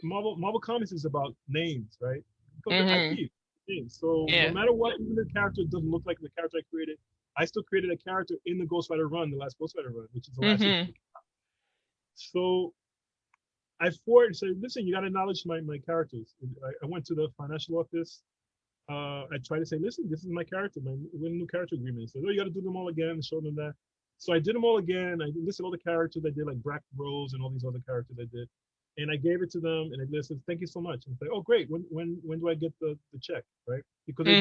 Marvel Comics is about names, right? Because they're Hmm. IP names. So no Yeah. matter what, even the character doesn't look like the character I created, I still created a character in the Ghost Rider run, the last Ghost Rider run, which is the last issue. Hmm. So I forwarded and said, listen, you got to acknowledge my characters. I went to the financial office. I tried to say, listen, this is my character, we're in a new character agreement. So, oh, you got to do them all again and show them that. So I did them all again. I listed all the characters I did, like Brack Rose and all these other characters I did. And I gave it to them and I listed, thank you so much. And it's like, oh, great. When do I get the check, right? Because Hmm.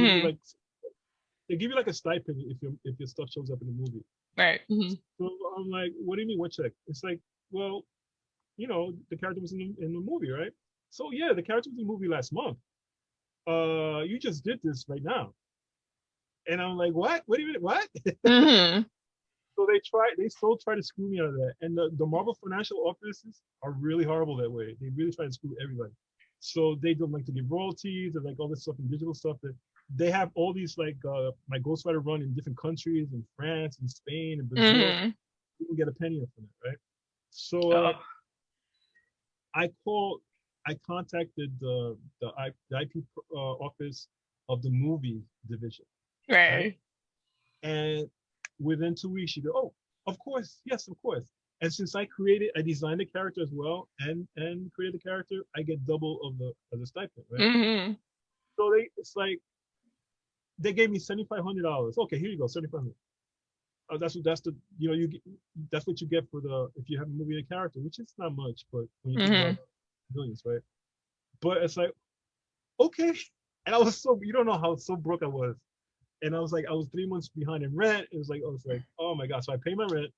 they give you like a stipend if your stuff shows up in the movie. Right. Hmm. So I'm like, what do you mean, what check? It's like, well, the character was in the movie, right? So yeah, the character was in the movie last month. You just did this right now. And I'm like, what? What do you mean? What? Hmm. So they still try to screw me out of that. And the Marvel financial offices are really horrible that way. They really try to screw everybody. So they don't like to give royalties and like all this stuff and digital stuff that they have all these like my ghostwriter run in different countries in France and Spain and Brazil. Mm-hmm. You can get a penny from it, right? So Oh, I called, I contacted the IP office of the movie division, right? right. And within 2 weeks, she go, oh, of course, yes, of course. And since I designed the character as well and created the character, I get double of the stipend, right? Mm-hmm. So it's like they gave me $7,500. Okay, here you go, 7,500. That's the that's what you get for the if you have a movie and a character, which is not much, but when you think Mm-hmm. about millions, right? But it's like okay, and I was so you don't know how so broke I was, and I was like I was 3 months behind in rent. It was like I was like oh my god, so I paid my rent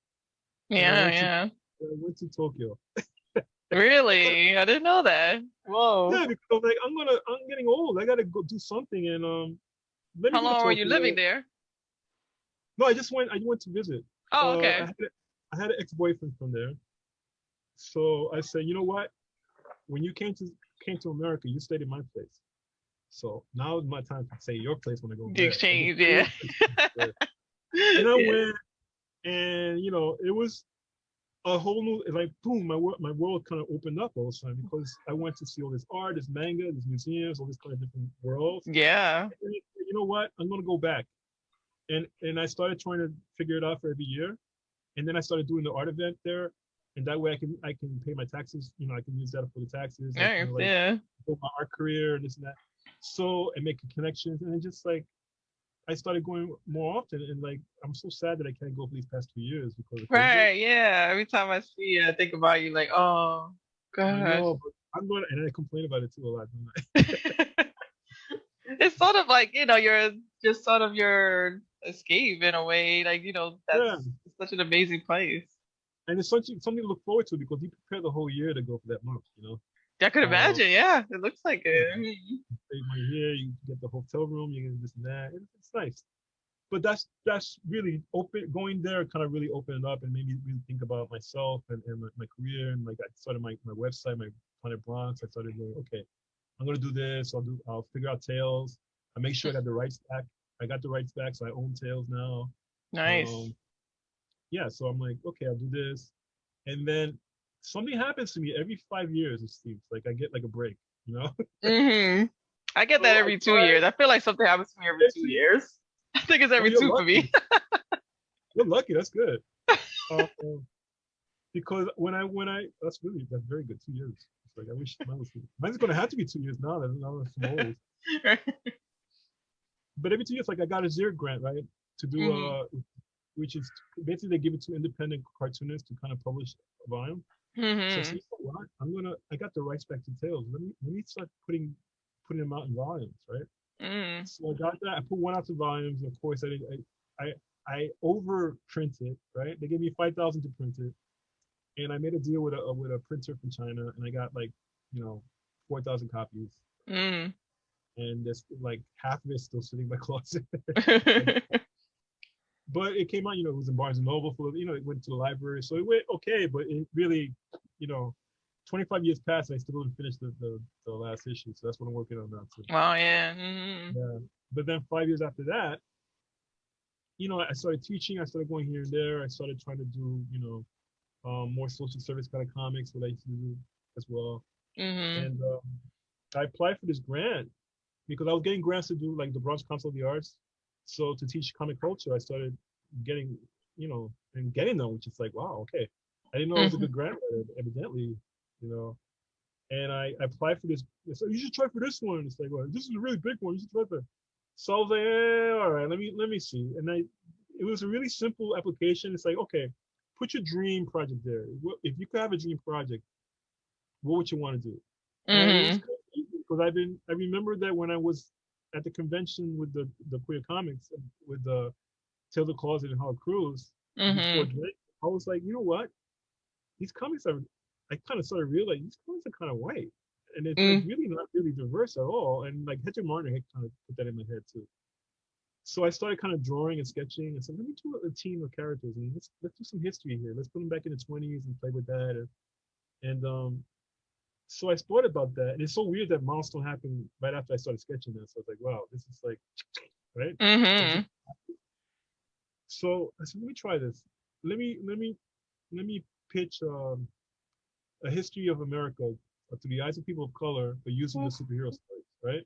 and Yeah, yeah. I went to Tokyo. Really? I didn't know that. Whoa. Yeah, because I was like I'm getting old. I gotta go do something, and let me How go to long were you living Tokyo. there? No, I went to visit. Oh, Uh, I okay. had I had an ex-boyfriend from there, so I said, you know what? When you came to America, you stayed in my place. So now is my time to say your place when I go The back. I just exchange, stayed yeah. there. And I Yeah. went, and it was a whole new like boom, my world kind of opened up all of a sudden because I went to see all this art, this manga, these museums, all these kind of different worlds. Yeah. And you know what? I'm gonna go back. And I started trying to figure it out for every year. And then I started doing the art event there. And that way I can pay my taxes. I can use that for the taxes. I Nice, kind of like yeah. build my art career and this and that. So and making connections. And it just like I started going more often. And like I'm so sad that I can't go for these past 2 years because of COVID. Right, yeah. Every time I see you, I think about you like, oh I gosh. know, but I'm going to, and I complain about it too a lot. It's sort of like, you're just sort of your escape in a way. Like, Yeah. that's such an amazing place. And it's something to look forward to because you prepare the whole year to go for that month. I could Um, imagine, yeah. It looks like yeah, it. Mhm. save money here, you get the hotel room, you get this and that. It's nice. But that's really open going there kind of really opened up and made me really think about myself and my career and like I started my website, my Planet Bronx. I started going, okay, I'm gonna do this, I'll figure out Tails. I make sure I got the rights back. I got the rights back, so I own Tails now. Nice. Um, yeah, so I'm like, okay, I'll do this. And then something happens to me every 5 years, it seems. Like I get like a break, you know? Hmm. I get that So I every two try years. I feel like something happens to me every two actually, years. I think it's oh, every you're two for me. lucky. You're lucky, that's good. Um, because that's very good, 2 years. It's like I wish mine's gonna have to be 2 years now that I'm old. But every 2 years, like I got a Xeric grant, right? To do Hmm. which is basically they give it to independent cartoonists to kind of publish a volume. So I said, Hmm. you know what? I got the rights back to Tales. Let me start putting them out in volumes, right? Hmm. So I got that. I put one out to volumes. Of course, I I over printed, right? They gave me 5,000 to print it, and I made a deal with a printer from China, and I got like, 4,000 copies, Hmm. and there's like half of it still sitting in my closet. Like, but it came out, it was in Barnes and Noble full of, it went to the library, so it went okay, but it really, you know, 25 years passed, and I still didn't finish the last issue, so that's what I'm working on now too. Wow, yeah. Hmm. Yeah. But then 5 years after that, I started teaching. I started going here and there. I started trying to do, more social service kind of comics, what I used to do as well. Hmm. And I applied for this grant because I was getting grants to do like the Bronx Council of the Arts. So to teach comic culture, I started getting, and getting them, which is like, wow, okay. I didn't know it was a Hmm. good grant writer, evidently, you know. And I applied for this. So you should try for this one. It's like, well, this is a really big one. You should try for. So I was like, all right, let me see. And it was a really simple application. It's like, okay, put your dream project there. If you could have a dream project, what would you want to do? And it was Hmm. kind of easy because I remember that when I was at the convention with the queer comics with the Taylor Closet and Howard Cruz before Hmm. Drake, I was like, you know what? These comics are. I kind of started realizing these comics are kind of white, and it's like Hmm. really not really diverse at all. And like Hedrick Martin had kind of put that in my head too. So I started kind of drawing and sketching and said, let me do a team of characters and let's do some history here. Let's put them back in the 20s and play with that. And So I thought about that, and it's so weird that milestone happened right after I started sketching this. So I was like, wow, this is like, right? It Mm-hmm. just, so I said, let me try this. Let me let me let me pitch a history of America through the eyes of people of color, but using the superhero stories, right?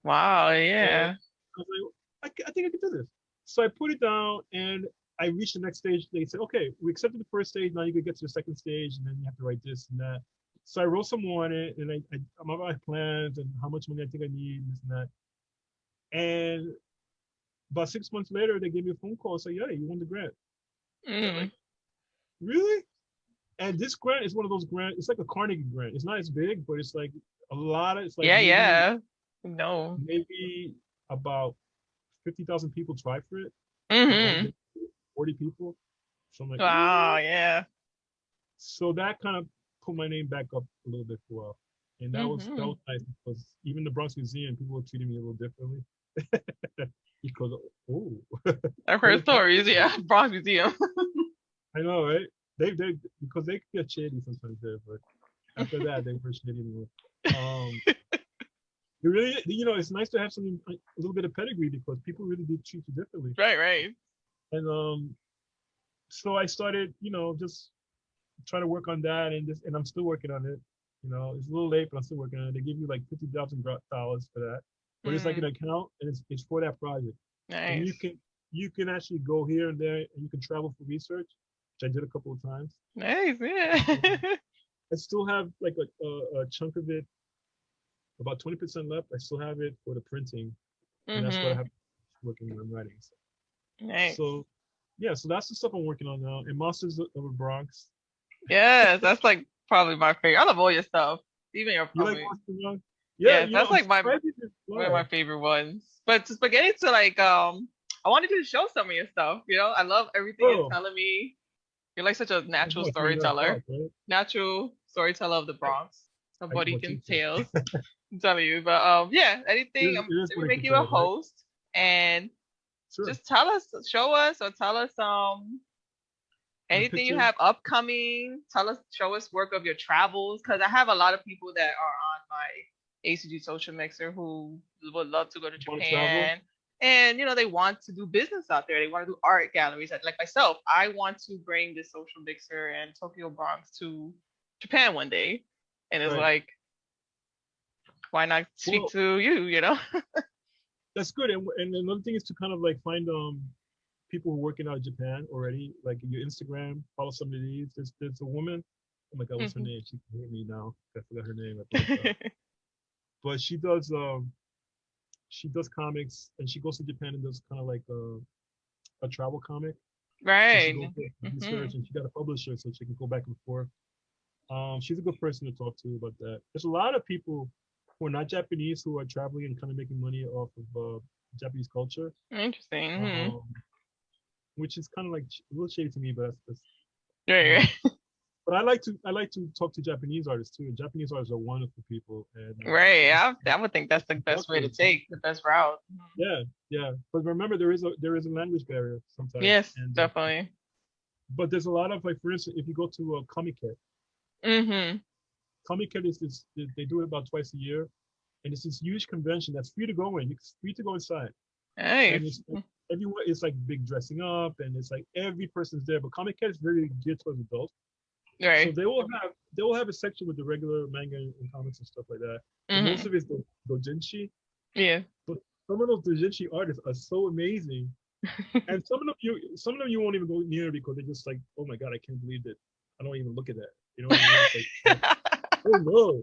Wow, And yeah. I was like, I think I can do this. So I put it down, and I reached the next stage. They said, okay, we accepted the first stage. Now you can get to the second stage, and then you have to write this and that. So I wrote some more on it, and I'm about my plans and how much money I think I need, this and that. And about 6 months later, they gave me a phone call, say, yeah, you won the grant. And I'm Mm. like, really? And this grant is one of those grants. It's like a Carnegie grant. It's not as big, but it's like a lot of. It's like Yeah, maybe yeah. No. maybe about 50,000 people try for it, but only Mm-hmm. get 40 people. So I'm like, Wow, ooh. yeah. So that kind of put my name back up a little bit for a while. And that Mm-hmm. was nice because even the Bronx Museum, people were treating me a little differently. Because, oh, I've what heard is happening? stories, yeah. Bronx Museum. I know, right? They because they get shady sometimes there, but after that they were shady anymore. Um, it really, it's nice to have something a little bit of pedigree because people really do treat you differently. Right, right. And so I started, just trying to work on that, and I'm still working on it. It's a little late, but I'm still working on it. They give you like $50,000 for that, but it's like an Mm. account, and it's for that project, and Nice. you can actually go here and there, and you can travel for research, which I did a couple of times. Nice, yeah. Um, I still have like a chunk of it, about 20% left. I still have it for the printing, and that's what I Mm-hmm. have working on writing. Nice. So yeah, so that's the stuff I'm working on now. And Monsters of the Bronx. Yes, that's like probably my favorite. I love all your stuff, even your You like comics. Monsters of the Bronx? Yeah, Yes, that's I'm like my surprised you didn't one of fly. my favorite ones. But just getting to like I wanted you to show some of your stuff. I love everything you're Oh, telling me. You're like such a I natural know. So you gotta storyteller, talk, right? natural storyteller of the I, Bronx. I got Nobody my can teacher. tell. I'm telling you, but yeah, anything. It is Let me what I make can you a tell, right? host and Sure. just tell us, show us, or tell us My anything you pictures. have upcoming. Tell us, show us work of your travels, because I have a lot of people that are on my ACG social mixer who would love to go to Want to travel? Japan. And they want to do business out there. They want to do art galleries. Like myself, I want to bring this social mixer and Tokyo Bronx to Japan one day. And it's Right. like, why not speak Well, to you? that's good. And another thing is to kind of like find people who are working out of Japan already, like your Instagram. Follow some of these. There's a woman. Oh my God, what's her Mhm. name? She can hear me now. I forgot her name. I blanked out. But she does comics, and she goes to Japan and does kind of like a travel comic. So she goes Right. there for Hmm. research, and she got a publisher, so she can go back and forth. She's a good person to talk to about that. There's a lot of people who are not Japanese who are traveling and kind of making money off of Japanese culture, Interesting. Hmm. um, which is kind of like a little shady to me, but that's Right, um, but I like to talk to Japanese artists too. And Japanese artists are wonderful people, and right. I would think that's it's the best way to productive. take, the best route. Mhm. Yeah, yeah. But remember, there is a language barrier sometimes, Yes, and definitely. but there's a lot of like, for instance, if you go to a Comic Hmm. Comiket is this, they do it about twice a year, and it's this huge convention that's free to go in. It's free to go inside, and Nice. it's like, everyone. It's like big dressing up, and it's like every person's there. But Comiket is very geared towards adults, so Right. they will have a section with the regular manga and comics and stuff like that. But most Hmm. of it's dojinshi. Yeah. But some of those dojinshi artists are so amazing, and some of them you won't even go near because they're just like, oh my God, I can't believe it. I don't even look at that. You know what I mean? It's like, oh no,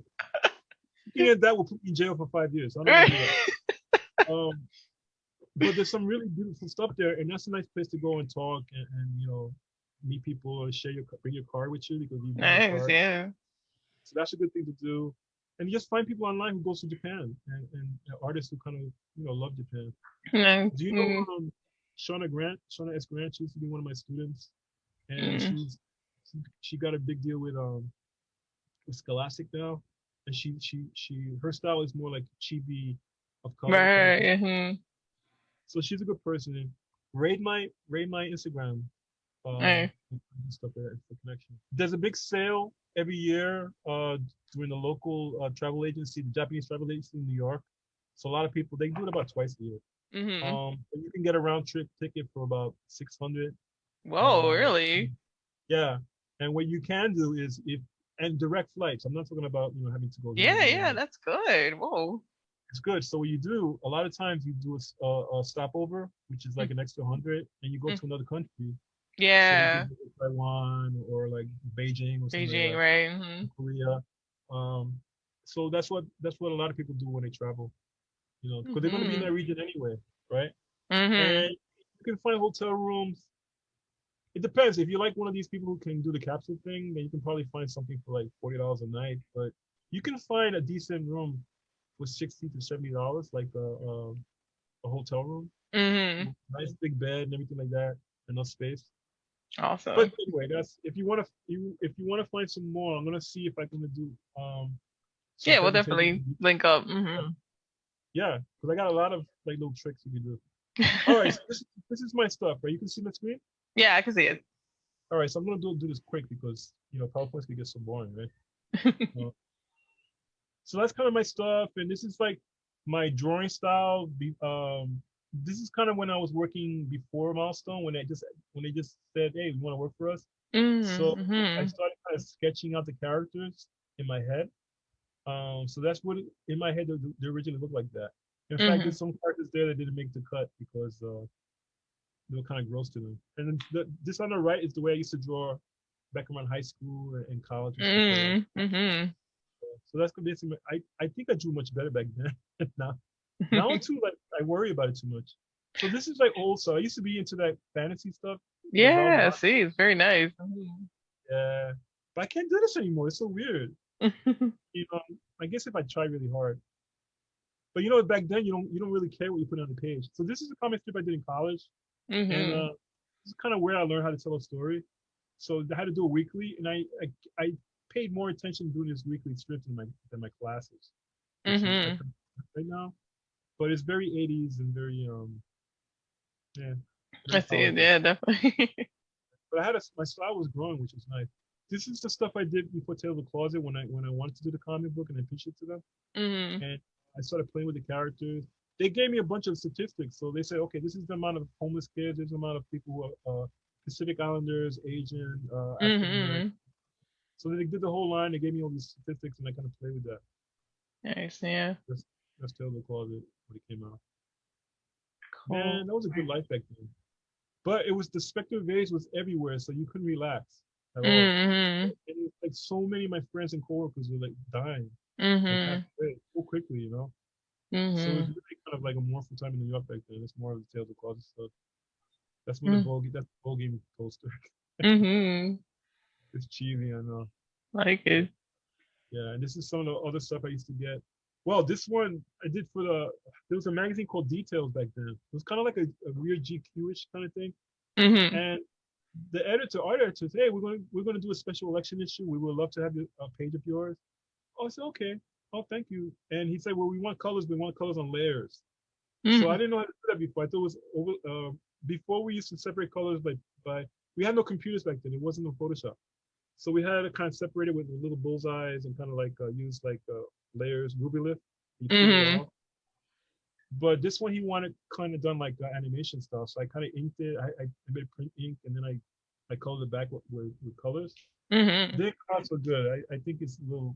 looking at that will put me in jail for 5 years. I don't want Right. to do that. Um, but there's some really beautiful stuff there, and that's a nice place to go and talk and meet people or bring your car with you because you bring your Nice. car. Yeah. So that's a good thing to do. And you just find people online who goes to Japan and artists who kind of love Japan. Nice. Do you know Mm. Shauna Grant? Shauna S. Grant. She used to be one of my students, and Mm. she got a big deal with Scholastic now, and her style is more like chibi of color kind of thing. Right. Hmm. So she's a good person. Raid my Instagram Nice. stuff there for connection. There's a big sale every year during the local travel agency, the Japanese travel agency in New York. So a lot of people they do it about twice a year. Mm-hmm. And you can get a round trip ticket for about 600. Whoa, Um, really? yeah, and what you can do is if and direct flights. I'm not talking about having to go here Yeah, and yeah, there. that's good. Whoa. It's good. So what you do, a lot of times you do a stopover, which is like Mm, an extra 100, and you go mm. to another country. Say you Yeah, go to Taiwan or like Beijing or something Beijing, like that, right? Mm-hmm. Korea. Um, so that's what a lot of people do when they travel, because they're going to be in Mm-hmm. that region anyway, right? Mm-hmm. And you can find hotel rooms. It depends. If you like one of these people who can do the capsule thing, then you can probably find something for like $40 a night. But you can find a decent room for $60 to $70, like a hotel room, Mm-hmm. nice big bed and everything like that, enough space. But Awesome. anyway, that's if you want to find some more, I'm gonna see if I can do some Yeah, we'll presentations. definitely link up. Mm-hmm. Yeah, because I got a lot of like little tricks you can do. All right, so this is my stuff, right? You can see my screen. Yeah, I can see it. All right, so I'm gonna do this quick because PowerPoints can get so boring, right? Uh, so that's kind of my stuff, and this is like my drawing style. This is kind of when I was working before Milestone, when they just said, "Hey, you want to work for us?" So I Mm-hmm. started kind of sketching out the characters in my head. So that's what in my head they originally looked like that. In fact, Mm-hmm. there's some characters there that didn't make the cut because they were kind of gross to me. And then this on the right is the way I used to draw back around high school and college and stuff like that. Mm-hmm. So that's basically I think I drew much better back then. now I'm too like I worry about it too much. So this is like old. So I used to be into that fantasy stuff, like Yeah, Valhalla. see, it's very nice. Yeah, but I can't do this anymore. It's so weird. Mm-hmm. You know, I guess if I try really hard. But back then you don't really care what you put on the page. So this is a comic strip I did in college, and Mm-hmm. this is kind of where I learned how to tell a story. So I had to do it weekly, and I paid more attention doing this weekly strip than my classes, which is I Mm-hmm. think right now. But it's very 80s and very yeah, I very see it. colorful. Yeah, definitely. But my style was growing, which was nice. This is the stuff I did before Tale of the Closet when I wanted to do the comic book and I pitched it to them. Mm-hmm. And I started playing with the characters. They gave me a bunch of statistics. So they said, okay, this is the amount of homeless kids, this is the amount of people who are Pacific Islanders, Asian, African American. Mm-hmm. So they did the whole line. They gave me all these statistics, and I kind of played with that. Nice. Yeah. That's Tale of the Closet when it came out. Cool. Man, that was a good life back then. But it was the spectral vase was everywhere, so you couldn't relax at all. Mm-hmm. And it was like so many of my friends and coworkers were like dying and Mm-hmm. passed away so quickly. So it was Mm-hmm. really kind of like a more full time in New York back then. It's more of the Tales of the Closet stuff. Mm-hmm. That's the Vogue game poster. Mm-hmm. It's cheesy, I know. Like it. Yeah, and this is some of the other stuff I used to get. Well, this one I did there was a magazine called Details back then. It was kind of like a weird GQ-ish kind of thing. Mm-hmm. And the art editor said, "Hey, we're going to do a special election issue. We would love to have a page of yours." Oh, I said, "Okay. Oh, thank you." And he said, "Well, we want colors. We want colors on layers." So I Mm-hmm. didn't know how to do that before. I thought it was over. Before we used to separate colors by we had no computers back then. It wasn't no Photoshop. So we had to kind of separate it with little bullseyes and kind of like use like layers, Ruby lift. You peel it Mm-hmm. off. But this one he wanted kind of done like animation style. So I kind of inked it. I made print ink and then I colored it back with colors. Mm-hmm. The colors were good. I think it's a little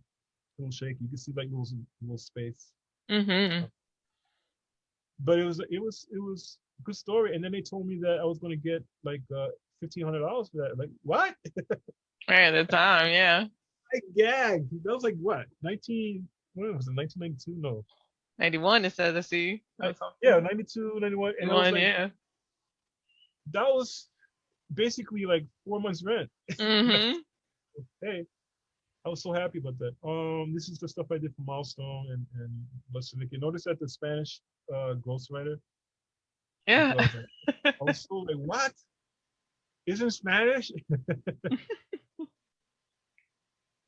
shaky. You can see like little space. Mm-hmm. But it was a good story. And then they told me that I was going to get like $1,500 for that. Like what? At the time, yeah. I gagged. That was like what? 19. What was it? 1992? No. 91 it says, I see. Or Yeah, something. 92, 91. And I was 91, like, yeah. that was basically like 4 months rent. Mm-hmm. Hey, I was so happy about that. This is the stuff I did for Milestone and Blood Syndicate. Notice that the Spanish ghostwriter, Yeah. because I was so like, what? Isn't Spanish?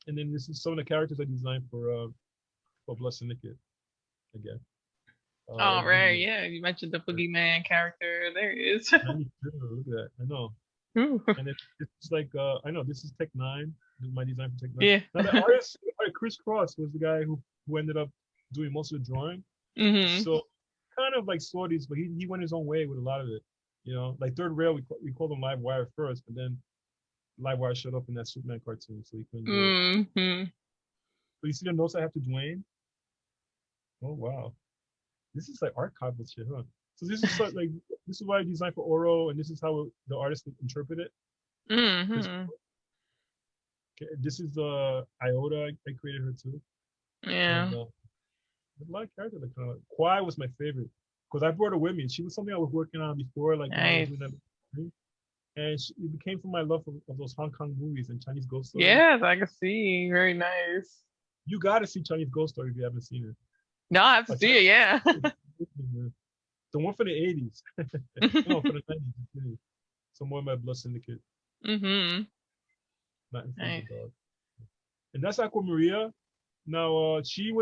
And then this is some of the characters I designed for Blood Syndicate again. Oh, Let's bring right. you Yeah. You mentioned the boogeyman character. There he is. 92. Look at that. I know. Ooh. And it's like I know this is Tech 9. my design for Tech Nine. Yeah. Now the artist, Chris Cross, was the guy who ended up doing most of the drawing. So kind of like saw these, but he went his own way with a lot of it. You know, like Third Rail, we called him Live Wire first, but then Live Wire showed up in that Superman cartoon, so he couldn't do it. So you see the notes I have to Dwayne? Oh wow, this is like archival shit, huh? So this is like this is what I designed for Oro, and this is how the artist would interpret it. This is Iota. I created her too. Yeah. And, there's a lot of characters that kind of. Kwai was my favorite because I brought her with me. She was something I was working on before, like when I was doing that. And it became from my love of those Hong Kong movies and Chinese ghost stories. Yes, I can see. Very nice. You gotta see Chinese ghost story if you haven't seen it. No, I have to see it. Yeah. The one for the 80s. No, for the 90s. Somewhere in my Blood Syndicate. Not in front of the dog. And that's Aquamaria. Now she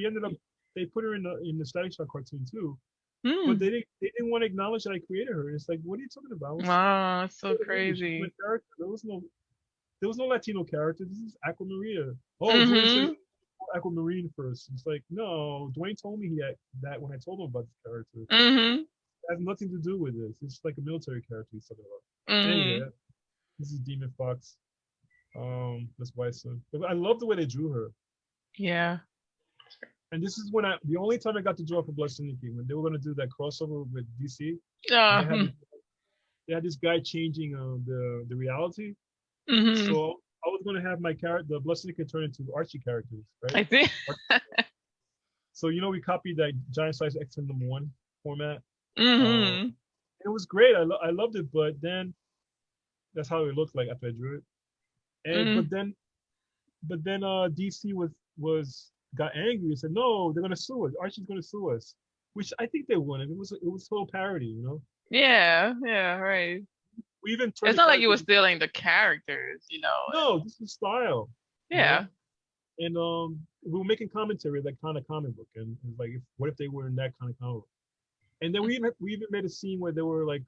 ended up. They put her in the Static Shock cartoon too. But they didn't want to acknowledge that I created her. It's like, what are you talking about? Wow, that's so crazy. There was no Latino character. This is Aquamaria. Oh, Dwayne said Aquamarine first. It's like, no, Dwayne told me that when I told him about this character. It has nothing to do with this. It's like a military character he's talking about. Anyway, this is Demon Fox. That's Bison. But I love the way they drew her. Yeah. And this is when the only time I got to draw for Blood Syndicate, when they were going to do that crossover with DC. They had this guy changing the reality. So I was going to have my character, the Blood Syndicate, turn into Archie characters, right? I see. So, we copied that giant size X-Men #1 format. It was great. I loved it, but then that's how it looked like after I drew it. And but then DC got angry and said, no, they're gonna sue us. Archie's gonna sue us, which I think they wouldn't. It was total parody, Yeah, right. We even it's not like you were stealing the characters, No, this is style. Yeah. And we were making commentary that kind of comic book, and it was like, what if they were in that kind of comic book? And then we even made a scene where they were like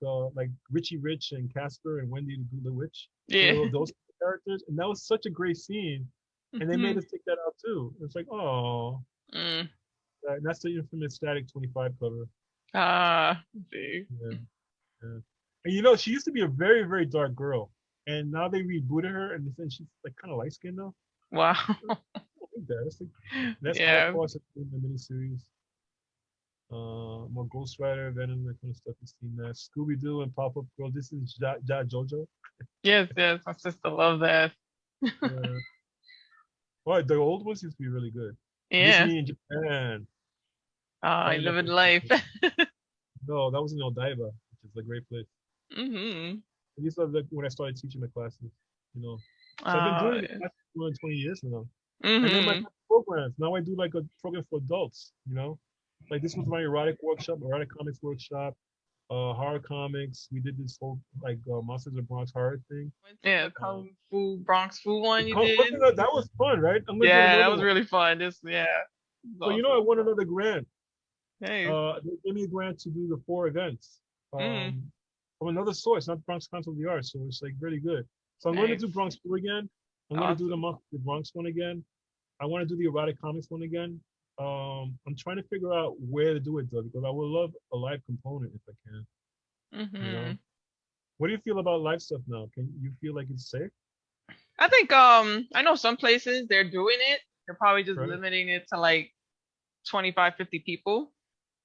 Richie Rich and Casper and Wendy the Witch. Yeah. Those characters, and that was such a great scene. And they made us take that out too. It's like, oh. And that's the infamous Static 25 cover. See. Yeah. And she used to be a very, very dark girl. And now they rebooted her, and she's like kind of light skinned now. Wow. That's how it was in the miniseries. More Ghost Rider, Venom, that kind of stuff. You've seen that. Scooby Doo and Pop Up Girl. This is JoJo. Yes, my sister loves that. Well, the old ones used to be really good. Yeah. Disney in Japan. I live in life. No, that was in Odaiba, which is a great place. These are when I started teaching my classes, So I've been doing it for 20 years now. And then my programs. Now I do like a program for adults, Like this was my erotic comics workshop, horror comics. We did this whole Monsters of Bronx horror thing. Yeah, Kung Fu Bronx Fu one you did. That was fun, right? Yeah, that was really fun. So awesome. I won another grant. Hey. They gave me a grant to do the 4 events from another source, not Bronx Council of the Arts. So it's like really good. So I'm going to do Bronx 2 again. I'm going to do the Bronx one again. I want to do the erotic comics one again. I'm trying to figure out where to do it though, because I would love a live component if I can. What do you feel about live stuff now? Can you feel like it's safe? I think I know some places they're doing it. They're probably just limiting it to like 25, 50 people.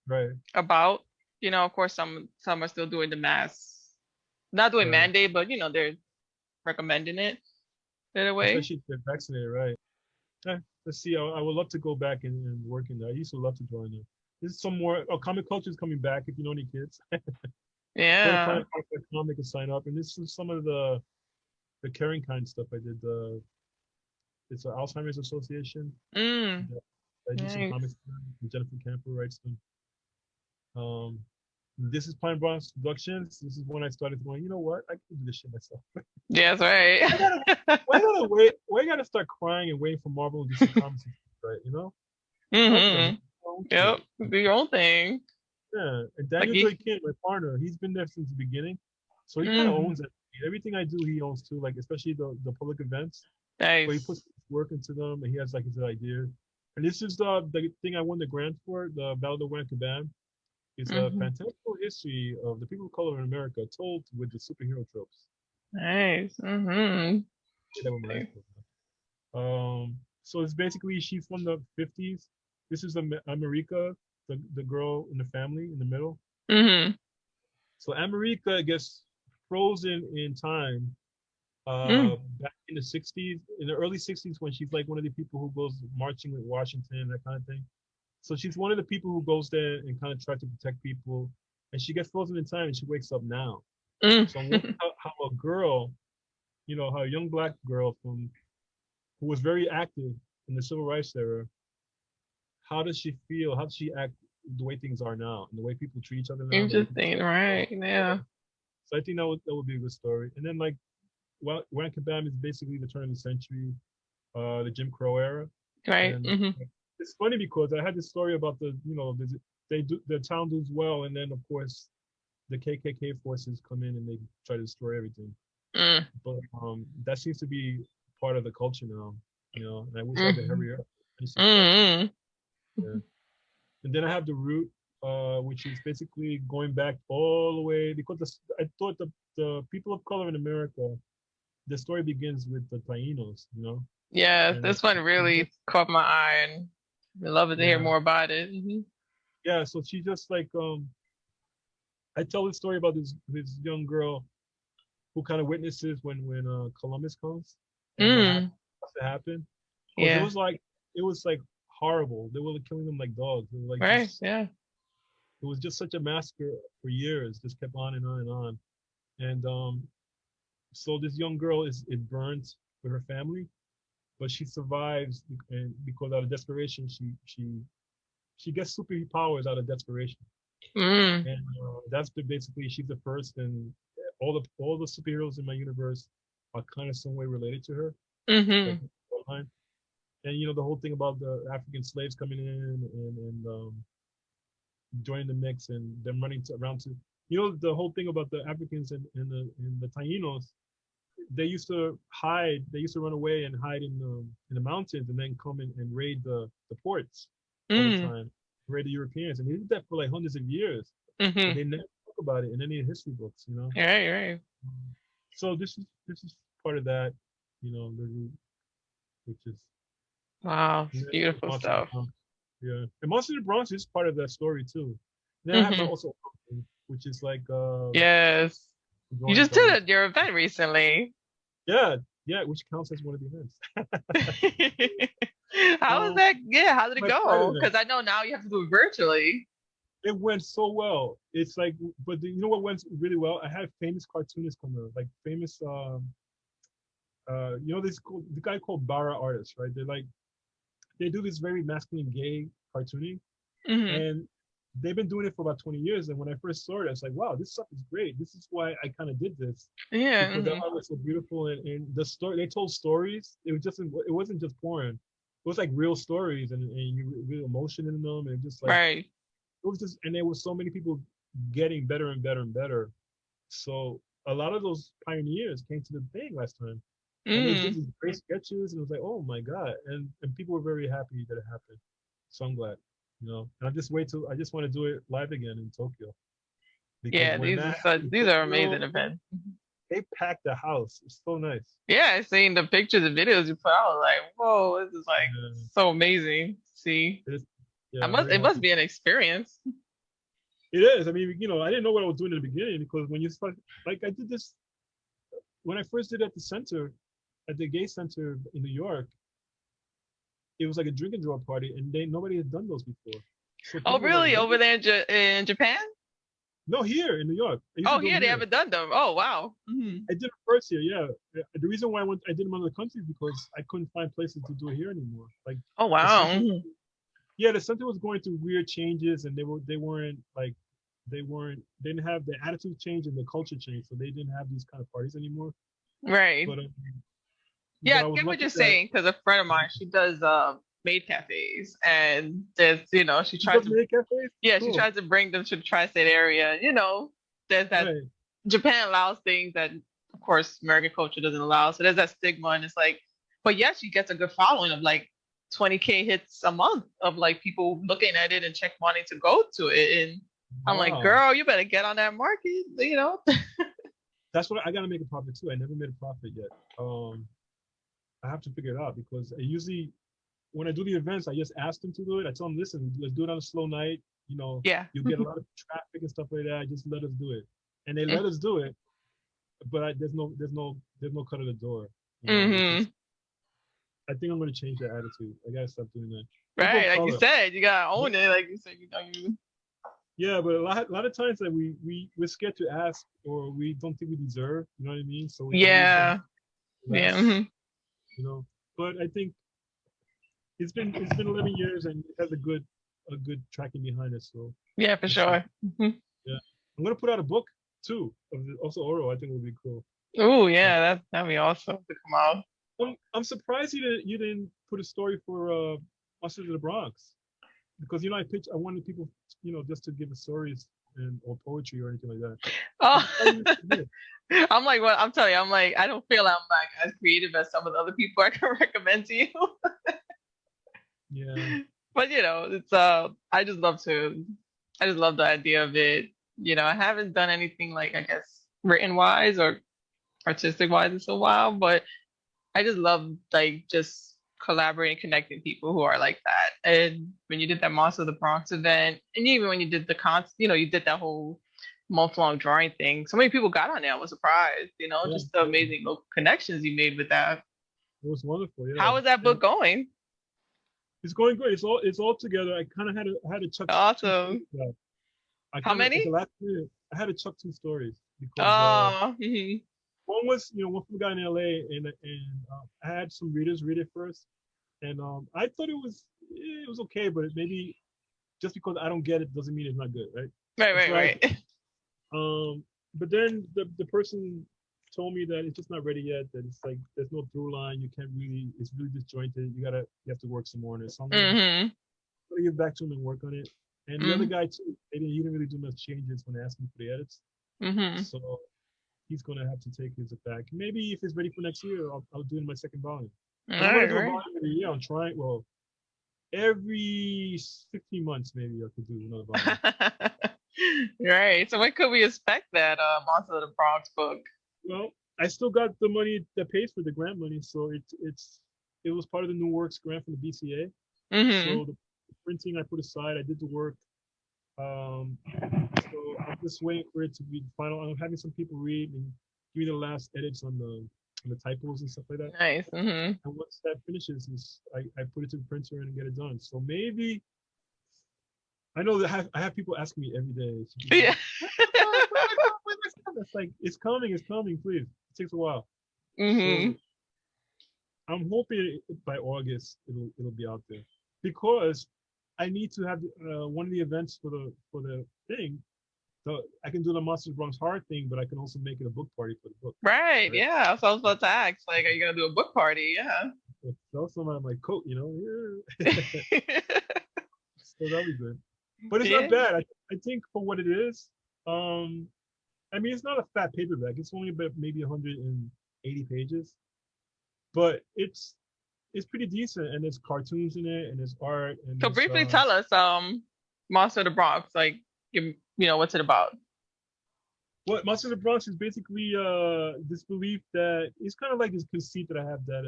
Right. About. Of course some are still doing the mass. Not doing mandate, but they're recommending it in a way. Especially if they're vaccinated, right? Let's see. I would love to go back and work in there. I used to love to draw in there. This is some more. Comic culture is coming back. If you know any kids, yeah. Go to comic and sign up. And this is some of the caring kind stuff I did. It's an Alzheimer's Association. I do some comics. Jennifer Camper writes them. This is Pine Bronx Productions. This is when I started going, you know what? I can do this shit myself. Yeah, that's right. Why gotta wait? Why gotta start crying and waiting for Marvel and DC Comics, right? Yep. Do your own thing. Yeah. And Daniel Joy King, my partner, he's been there since the beginning. So he kind of owns it. Everything I do, he owns too, like especially the public events. but he Nice. puts work into them, and he has like his ideas. And this is the thing I won the grant for, the Battle of the Wankabam. It's a Hmm. fantastical history of the people of color in America told with the superhero tropes. Nice. Hmm. Yeah, that was my life. So it's basically she's from the 50s. This is America, the girl in the family in the middle. Hmm. So America gets frozen in time Mm. back in the 60s, in the early 60s when she's like one of the people who goes marching with Washington, that kind of thing. So she's one of the people who goes there and kind of tries to protect people. And she gets frozen in time and she wakes up now. Mm. So I'm wondering how a girl, how a young black girl from who was very active in the civil rights era, how does she feel? How does she act the way things are now and the way people treat each other now, the way people Interesting. treat Right. people. Yeah. Yeah. So I think that would be a good story. And then like Wan Kabam is basically the turn of the century, the Jim Crow era. Right. And Hmm. it's funny because I had this story about the town does well, and then of course the KKK forces come in and they try to destroy everything. Mm. But that seems to be part of the culture now, And I wish I had a Mm. heavier success. Mm. Yeah. And then I have the root, which is basically going back all the way because I thought the people of color in America, the story begins with the Tainos. Yeah. And This one really caught my eye, and I'd love to hear yeah, more about it. Hmm. yeah. So she just like I tell this story about this young girl who kind of witnesses when Columbus comes and what Mm. happened, what happened, because Yeah. it was like horrible. They were like, killing them like dogs. It was like Right. just Yeah. it was just such a massacre for years. Just kept on and on and on. And so this young girl is it burns with her family, but she survives and because out of desperation she gets superpowers out of desperation. Mm. And that's basically she's the first, and all the superheroes in my universe are kind of some way related to her, like Hmm. behind. And the whole thing about the African slaves coming in and joining the mix and them running around to the whole thing about the Africans and the Tainos. They used to run away and hide in the mountains and then come in and raid the ports all the Mm. time, raid the Europeans, and they did that for like hundreds of years, and Hmm. they never talk about it in any history books. Right. Right. So this is part of that, the root, which is Wow. and then Beautiful Monster of the stuff. Bronx. Yeah, and Monster of the Bronx is part of that story too. Then I have my Hmm. also which is like Yes. You drawing just did cartoons. it, your event recently. Yeah, yeah, which counts as one of the events. How was So that? Yeah, how did it my pride go? event, Because I know now you have to do it virtually. it went so well. It's like, but you know what went really well? I had famous cartoonists come out, like famous, the guy called Bara artists, right? They do this very masculine, gay cartooning, Hmm. and they've been doing it for about 20 years. And when I first saw it, I was like, wow, this stuff is great. This is why I kind of did this Yeah. because the Hmm. art was so beautiful and the story they told stories. It wasn't just porn. It was like real stories and you real emotion in them and just like Right. it was just and there was so many people getting better and better and better. So a lot of those pioneers came to the thing last time and they did Mm. these great sketches and it was like, oh my God. And people were very happy that it happened. So I'm glad. And I just want to do it live again in Tokyo because Yeah, when these are that such, happened in these are Tokyo, amazing events. they packed the house. It's so nice. Yeah, I seen the pictures and videos you put out. Like, whoa, this is like Yeah, so amazing. See, it is, I yeah, I'm must very it must happy. be an experience. It is. I mean, I didn't know what I was doing in the beginning because when you start, like, I did this when I first did it at the center, at the gay center in New York. It was like a drink and draw party, and nobody had done those before. So Oh, people were like, really? Over "Really? there in Japan? No, here in New York. I used to Oh, do them here they here. haven't done them. Oh, wow. Hmm. I did it first here, yeah. The reason why I did them in other countries because I couldn't find places to do it here anymore. Like Oh, the wow. center, Mhm. yeah, the center was going through weird changes, and they didn't have the attitude change and the culture change, so they didn't have these kind of parties anymore. Right. But Yeah, but I I was get what lucky you're that saying because a friend of mine, she does maid cafes, and there's she he tries does to, make cafes. yeah, she Cool, tries to bring them to the tri-state area. There's that right? Japan allows things that, of course, American culture doesn't allow. So there's that stigma, and it's like, but yes, she gets a good following of like 20K hits a month of like people looking at it and check wanting to go to it. And I'm like, Wow. girl, you better get on that market, you know? That's what I gotta make a profit too. I never made a profit yet. I have to figure it out because I usually when I do the events, I just ask them to do it. I tell them, listen, let's do it on a slow night. You know, Yeah. you'll get a lot of traffic and stuff like that. Just let us do it, and they let us do it. But there's no cut of the door. You know, Mm-hmm. I think I'm gonna change that attitude. I gotta stop doing that. People Right. of Like you color, said, you gotta own it. Like you said, you know, you. yeah, but a lot of times that we're scared to ask or we don't think we deserve. You know what I mean? So we always want Yeah. Yeah. less. You know, but I think it's been 11 years and it has a good tracking behind it. So Yeah, for we'll see. sure. Yeah, I'm gonna put out a book too of also Oro. I think will be cool. Oh, Uh, yeah, that'd be awesome to come out. I'm surprised you didn't put a story for Monsters of the Bronx because I wanted people just to give us stories and or poetry or anything like that. I'm Oh, surprised you did. I'm like, well, I'm telling you, I'm like, I don't feel I'm like as creative as some of the other people I can recommend to you. Yeah, But it's I just love the idea of it. I haven't done anything like I guess written wise or artistic wise in a while, but I just love like just collaborating, connecting people who are like that. And when you did that Monster of the Bronx event, and even when you did the you did that whole month-long drawing thing. So many people got on there. I was surprised, yeah, just the yeah. amazing little connections you made with that. It was wonderful. Yeah, How is that and book going? it's going great. It's all together. I kind of had to chuck two Awesome. stories out. I How kind of at the many? last minute I had to chuck two stories because Oh, one was one from a guy in LA and I had some readers read it first and I thought it was okay, but maybe just because I don't get it doesn't mean it's not good, right? right, It's right, like right. but then the person told me that it's just not ready yet. That it's like there's no through line. You can't really. It's really disjointed. You have to work some more on it. So hmm I'm gonna get back to him and work on it. And the other hmm guy too, he didn't really do much changes when I asked him for the edits. hmm So he's gonna have to take his back. Maybe if it's ready for next year, I'll do it in my second volume. All But I'm gonna right, do a right. volume every year. I'm trying. Well, every 15 months maybe I could do another volume. Right. So when could we expect that Monster of the Bronx book? Well, I still got the money that pays for the grant money, so it was part of the New Works grant from the BCA. hmm So the printing I put aside, I did the work. Um, so I'm just waiting for it to be final. I'm having some people read and give me the last edits on the typos and stuff like that. Nice. And once that finishes, I put it to the printer and get it done. So maybe I know that I have people asking me every day. Yeah. It's like it's coming, please. It takes a while. hmm So I'm hoping by August it'll be out there because I need to have one of the events for the thing. So I can do the Monsters Bronx Horror thing, but I can also make it a book party for the book, Right. right? Yeah. So I was about to ask, like, are you gonna do a book party? Yeah. Sell some of my coat, yeah. So that'll be good. But it's not Yeah. bad. I think for what it is, um, I mean, it's not a fat paperback. It's only about maybe 180 pages, but it's pretty decent, and there's cartoons in it, and there's art, and So there's briefly tell us, Monster of the Bronx, like, what's it about? what Monsters of the Bronx is basically this belief that it's kind of like this conceit that I have that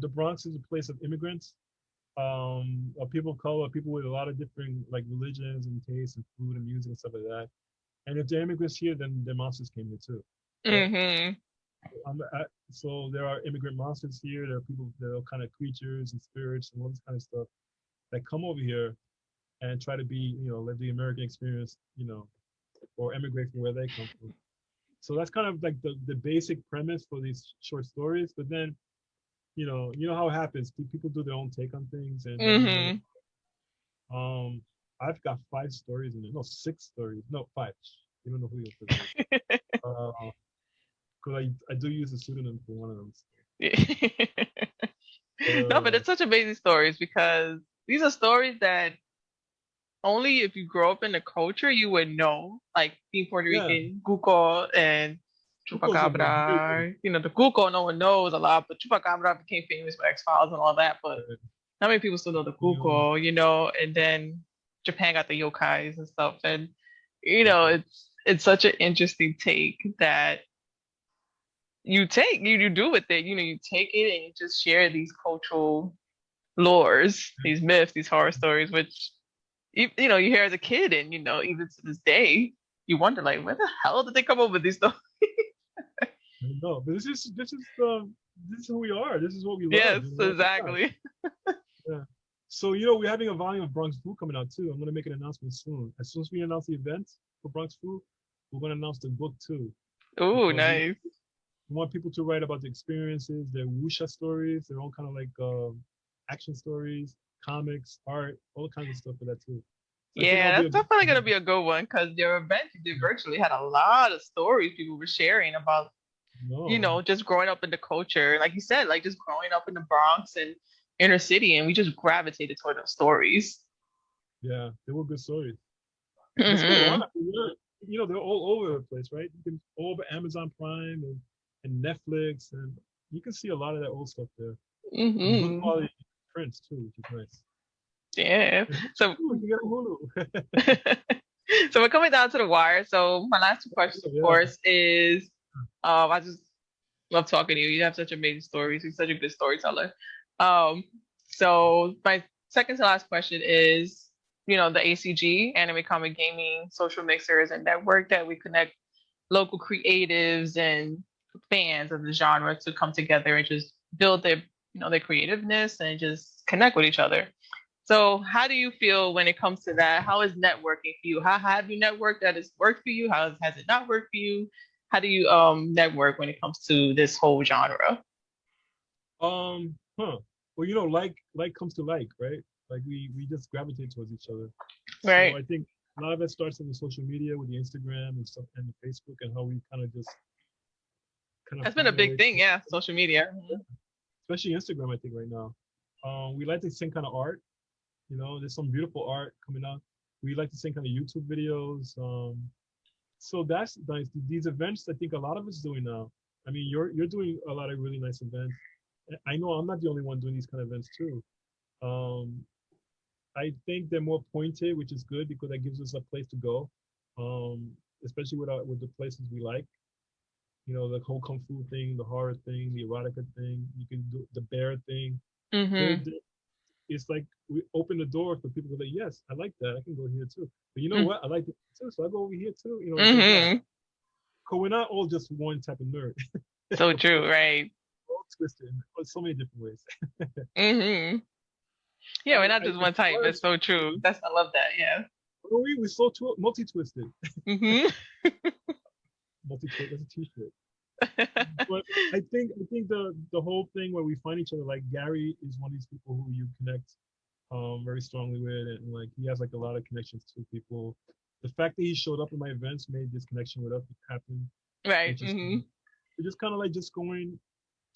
the Bronx is a place of immigrants, of people of color, people with a lot of different like religions and tastes and food and music and stuff like that. And if they're immigrants here, then the monsters came here too, right? hmm So there are immigrant monsters here. There are people, there are kind of creatures and spirits and all this kind of stuff that come over here and try to be, live the American experience, or emigrate from where they come from. So that's kind of like the basic premise for these short stories. But then, you know how it happens. People do their own take on things, and then hmm um, I've got 5 stories in it. No, 6 stories. No, 5. You don't know who you're with. Because I do use a pseudonym for one of them. No, but Uh, it's such amazing stories because these are stories that only if you grow up in the culture you would know, like being Puerto yeah, Rican, Guco, and Cuco's a very good. Chupacabra. You know, the Cuco, no one knows a lot, but Chupacabra became famous for X-Files and all that. But not many people still know the You know, Cuco, you know, and then Japan got the yokais and stuff. And, you know, it's such an interesting take that you do with it. You know, you take it and you just share these cultural lores, these myths, these horror stories, which you know you hear as a kid, and you know even to this day, you wonder like where the hell did they come up with these stories? no, but this is who we are. This is what we Yes, love. You know? exactly. Yeah. So you know we're having a volume of Bronx Food coming out too. I'm gonna make an announcement soon. As soon as we announce the event for Bronx Food, we're gonna announce the book too. Oh, Because nice. we want people to write about the experiences, their wuxia stories, their own kind of like action stories, comics, art, all kinds of stuff for that too. So I think Yeah, that'll be that's a good definitely gonna event. be a good one because your event you did virtually had a lot of stories people were sharing about, you No, know, just growing up in the culture. Like you said, like just growing up in the Bronx and inner city, and we just gravitated toward those stories. yeah, they were good stories. There's a Hmm. lot. You know, they're all over the place, right? You can all over Amazon Prime and Netflix, and you can see a lot of that old stuff there. And good Hmm. quality prints too, which is nice. Yeah. And So Hulu, you get Hulu. so we're coming down to the wire. So my last two questions, of Yeah. course, is I just love talking to you. You have such amazing stories. You're such a good storyteller. Um, so my second to last question is, you know, the ACG, Anime Comic Gaming Social Mixers and Network that we connect local creatives and fans of the genre to come together and just build their, you know, their creativeness and just connect with each other. So how do you feel when it comes to that? How is networking for you? How have you networked that has worked for you? How has it not worked for you? How do you network when it comes to this whole genre? Huh. Well, you know, like comes to like, right? Like we just gravitate towards each other. So Right. I think a lot of it starts in the social media with the Instagram and stuff and the Facebook and how we kind of That's been a find our big way thing, to, yeah, social media. especially Instagram, I think right now. We like the same kind of art. You know, there's some beautiful art coming out. We like the same kind of YouTube videos. So that's nice. These events, I think a lot of us doing now. I mean, you're doing a lot of really nice events. I know I'm not the only one doing these kind of events too. Um, I think they're more pointed, which is good because that gives us a place to go, um, especially with the places we like. You know, the whole kung fu thing, the horror thing, the erotica thing. You can do the bear thing. Mm-hmm. They're it's like we open the door for people to say, yes, I like that. I can go here too. But you know Mm-hmm. what? I like it too, so I go over here too. You know, it's like that. Mm-hmm. Cause we're not all just one type of nerd. So we're true, right? all twisted in so many different ways. Mm-hmm. Yeah, we're not just As one type. far It's as so true. That's I love that. Yeah. we're so multi-twisted. Mm-hmm. Multi-twisted. That's a t-shirt. But I think the whole thing where we find each other, like Gary is one of these people who you connect very strongly with, and like he has like a lot of connections to people. The fact that he showed up in my events made this connection with us happen, Right. which is Mm-hmm. we're just kind of like just going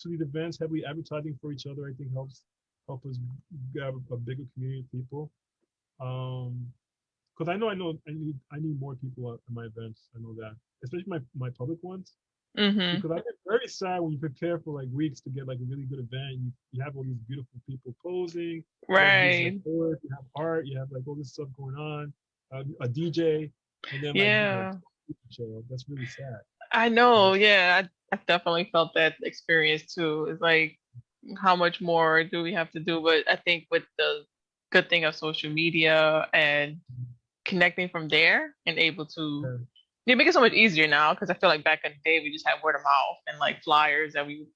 to these events, heavily advertising for each other. I think help us have a bigger community of people. Because I need more people at my events. I know that, especially my public ones, Mm-hmm. because I get very sad when you prepare for like weeks to get like a really good event. You have all these beautiful people posing. You have these Right. boards, you have art, you have like all this stuff going on, a DJ, and then like Yeah. people show up. That's really sad. I You know? know. Yeah. I definitely felt that experience too. It's like how much more do we have to do? But I think with the good thing of social media and connecting from there and able to Yeah. they make it so much easier now because I feel like back in the day we just had word of mouth and like flyers that we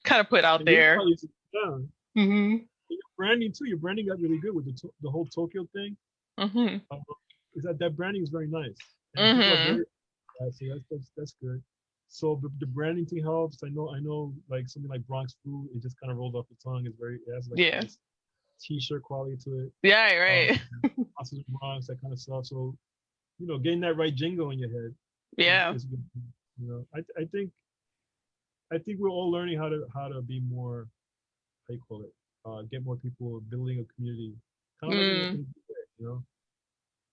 kind of put out And you there. probably yeah. Hmm. Your branding too. Your branding got really good with the whole Tokyo thing. Hmm. Uh, is that branding is very nice, and people are Hmm. very so that's good. So the branding thing helps. I know like something like Bronx food, it just kind of rolls off the tongue. It has like a Yeah. nice t-shirt quality to it. Yeah. Um, Right. Sausage Bronx, that kind of stuff. So getting that right jingle in your head Yeah. is good. I think we're all learning how to be more, how you call it, get more people, building a community, kind of like in Mm. a good way,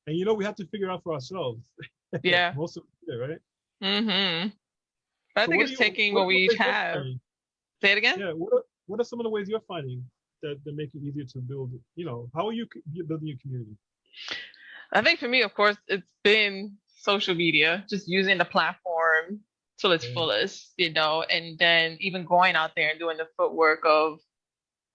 and we have to figure out for ourselves. Yeah. Most of it, right? Hmm. But I So think what are it's you? taking What what are we the each ways you're have. finding? Say it again. Yeah. What are some of the ways you're finding that make it easier to build? How are you building your community? I think for me, of course, it's been social media, just using the platform till its Yeah. fullest, and then even going out there and doing the footwork of,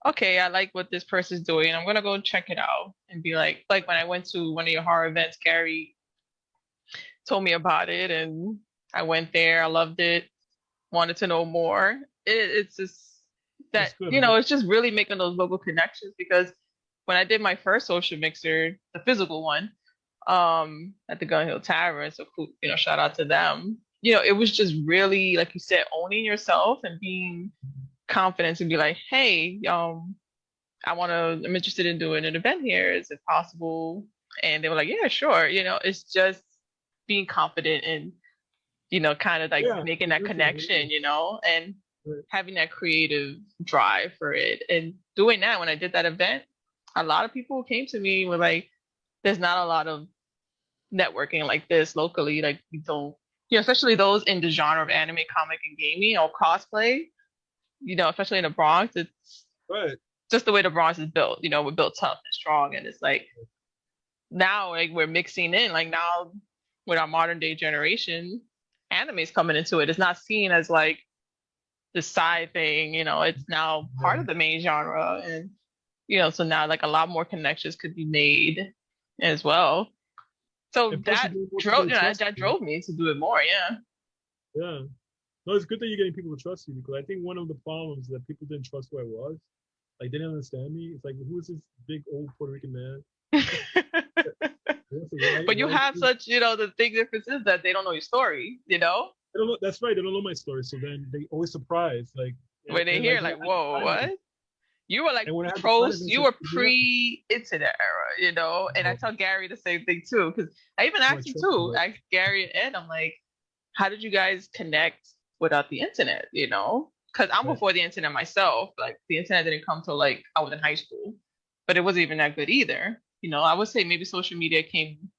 okay, I like what this person's doing. I'm gonna go check it out and be like when I went to one of your horror events, Gary told me about it, and I went there. I loved it. Wanted to know more. It's just that, That's good. I'm glad. it's just really making those local connections because when I did my first social mixer, the physical one, at the Gun Hill Tavern, so shout out to them. It was just really, like you said, owning yourself and being confident to be like, hey, I'm interested in doing an event here. Is it possible? And they were like, yeah, sure. It's just being confident and kind of like Yeah. making It that is, it connection, is. and Right. having that creative drive for it. And doing that, when I did that event, a lot of people came to me with like, there's not a lot of networking like this locally. Like we don't, especially those in the genre of anime, comic, and gaming or cosplay, especially in the Bronx, it's Right. just the way the Bronx is built. We're built tough and strong. And it's like, now like we're mixing in, like now with our modern day generation, anime's coming into it. It's not seen as like the side thing, it's now part Yeah. of the main genre. And so now like a lot more connections could be made as well. So And plus, that you're getting more drove people to trust that you. drove me to do it more. Yeah. Yeah. No, it's good that you're getting people to trust you because I think one of the problems that people didn't trust who I was. Like, they didn't understand me. It's like, who is this big old Puerto Rican man? But you Why have such, the big difference is that they don't know your story, They don't know, that's right. They don't know my story. So then they always surprised. Like, when they and hear like when like, I had the whoa, side what? events, You were like and when I had the side post, events, you were they didn't pre-internet era, and I know. tell Gary the same thing too, because I even So I asked him trust too, you. asked Gary and Ed, I'm like, how did you guys connect without the internet, Because I'm Right. before the internet myself. Like the internet didn't come till like I was in high school, but it wasn't even that good either. I would say maybe social media came,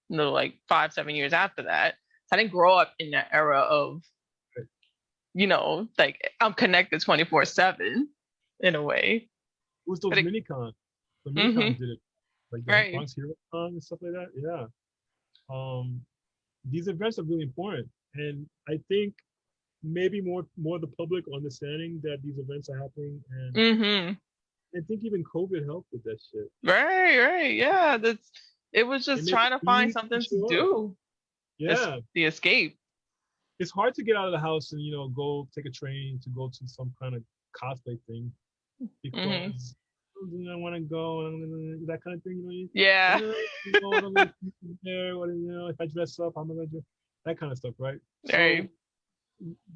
like 5, 7 years after that. So I didn't grow up in that era of, Right. like I'm connected 24/7 in a way. It was But those mini cons. The mini cons hmm did it. Like the right. Bronx Hero Con and stuff like that. Yeah. Um, these events are really important. And I think maybe more the public understanding that these events are happening. And hmm I think even COVID helped with that shit. Right. Yeah. It was It just made trying it to find easy to something to show up. do. It's Yeah. the escape. It's hard to get out of the house and, go take a train to go to some kind of cosplay thing hmm because I want to go that kind of thing. Yeah. What am I gonna do there? If I dress up, I'm gonna do that kind of stuff, right? So Right.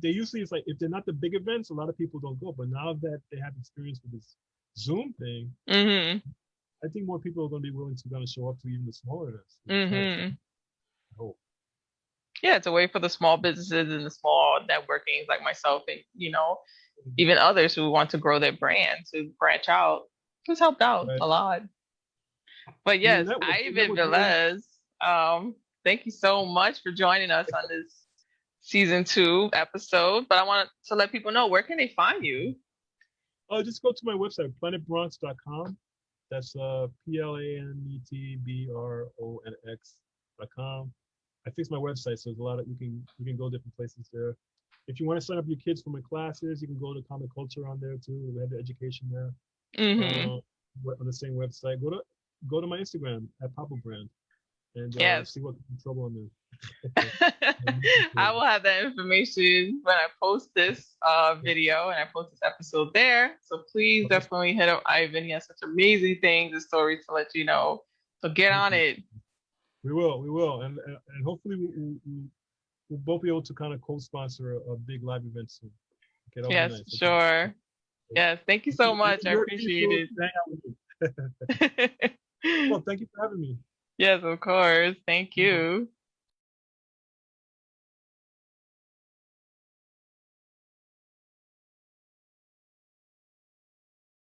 they usually, it's like if they're not the big events, a lot of people don't go. But now that they have experience with this Zoom thing, hmm I think more people are going to be willing to kind of show up to even the smaller events. hmm I hope. Yeah, it's a way for the small businesses and the small networkings like myself and, even others who want to grow their brand to branch out. It's helped out Right. a lot. But And yes, Ivan Velez, thank you so much for joining us on this season 2 episode. But I want to let people know, where can they find you? Oh, just go to my website, planetbronx.com. That's planetbronx.com. I fixed my website, so there's a lot of you can go different places there. If you want to sign up your kids for my classes, you can go to Comic Culture on there too. We have the education there. hmm On the same website. Go to my Instagram at Papa Brand and Yes. see what trouble I'm in. I will have that information when I post this video and I post this episode there. So please Okay. definitely hit up Ivan. He has such amazing things and stories to let you know. So get on it. We will, and hopefully we'll both be able to kind of co-sponsor a big live event soon. Okay, that'll Yes, be nice. sure. Yes, thank you so much. I appreciate it. Well, thank you for having me. Yes, of course. Thank you.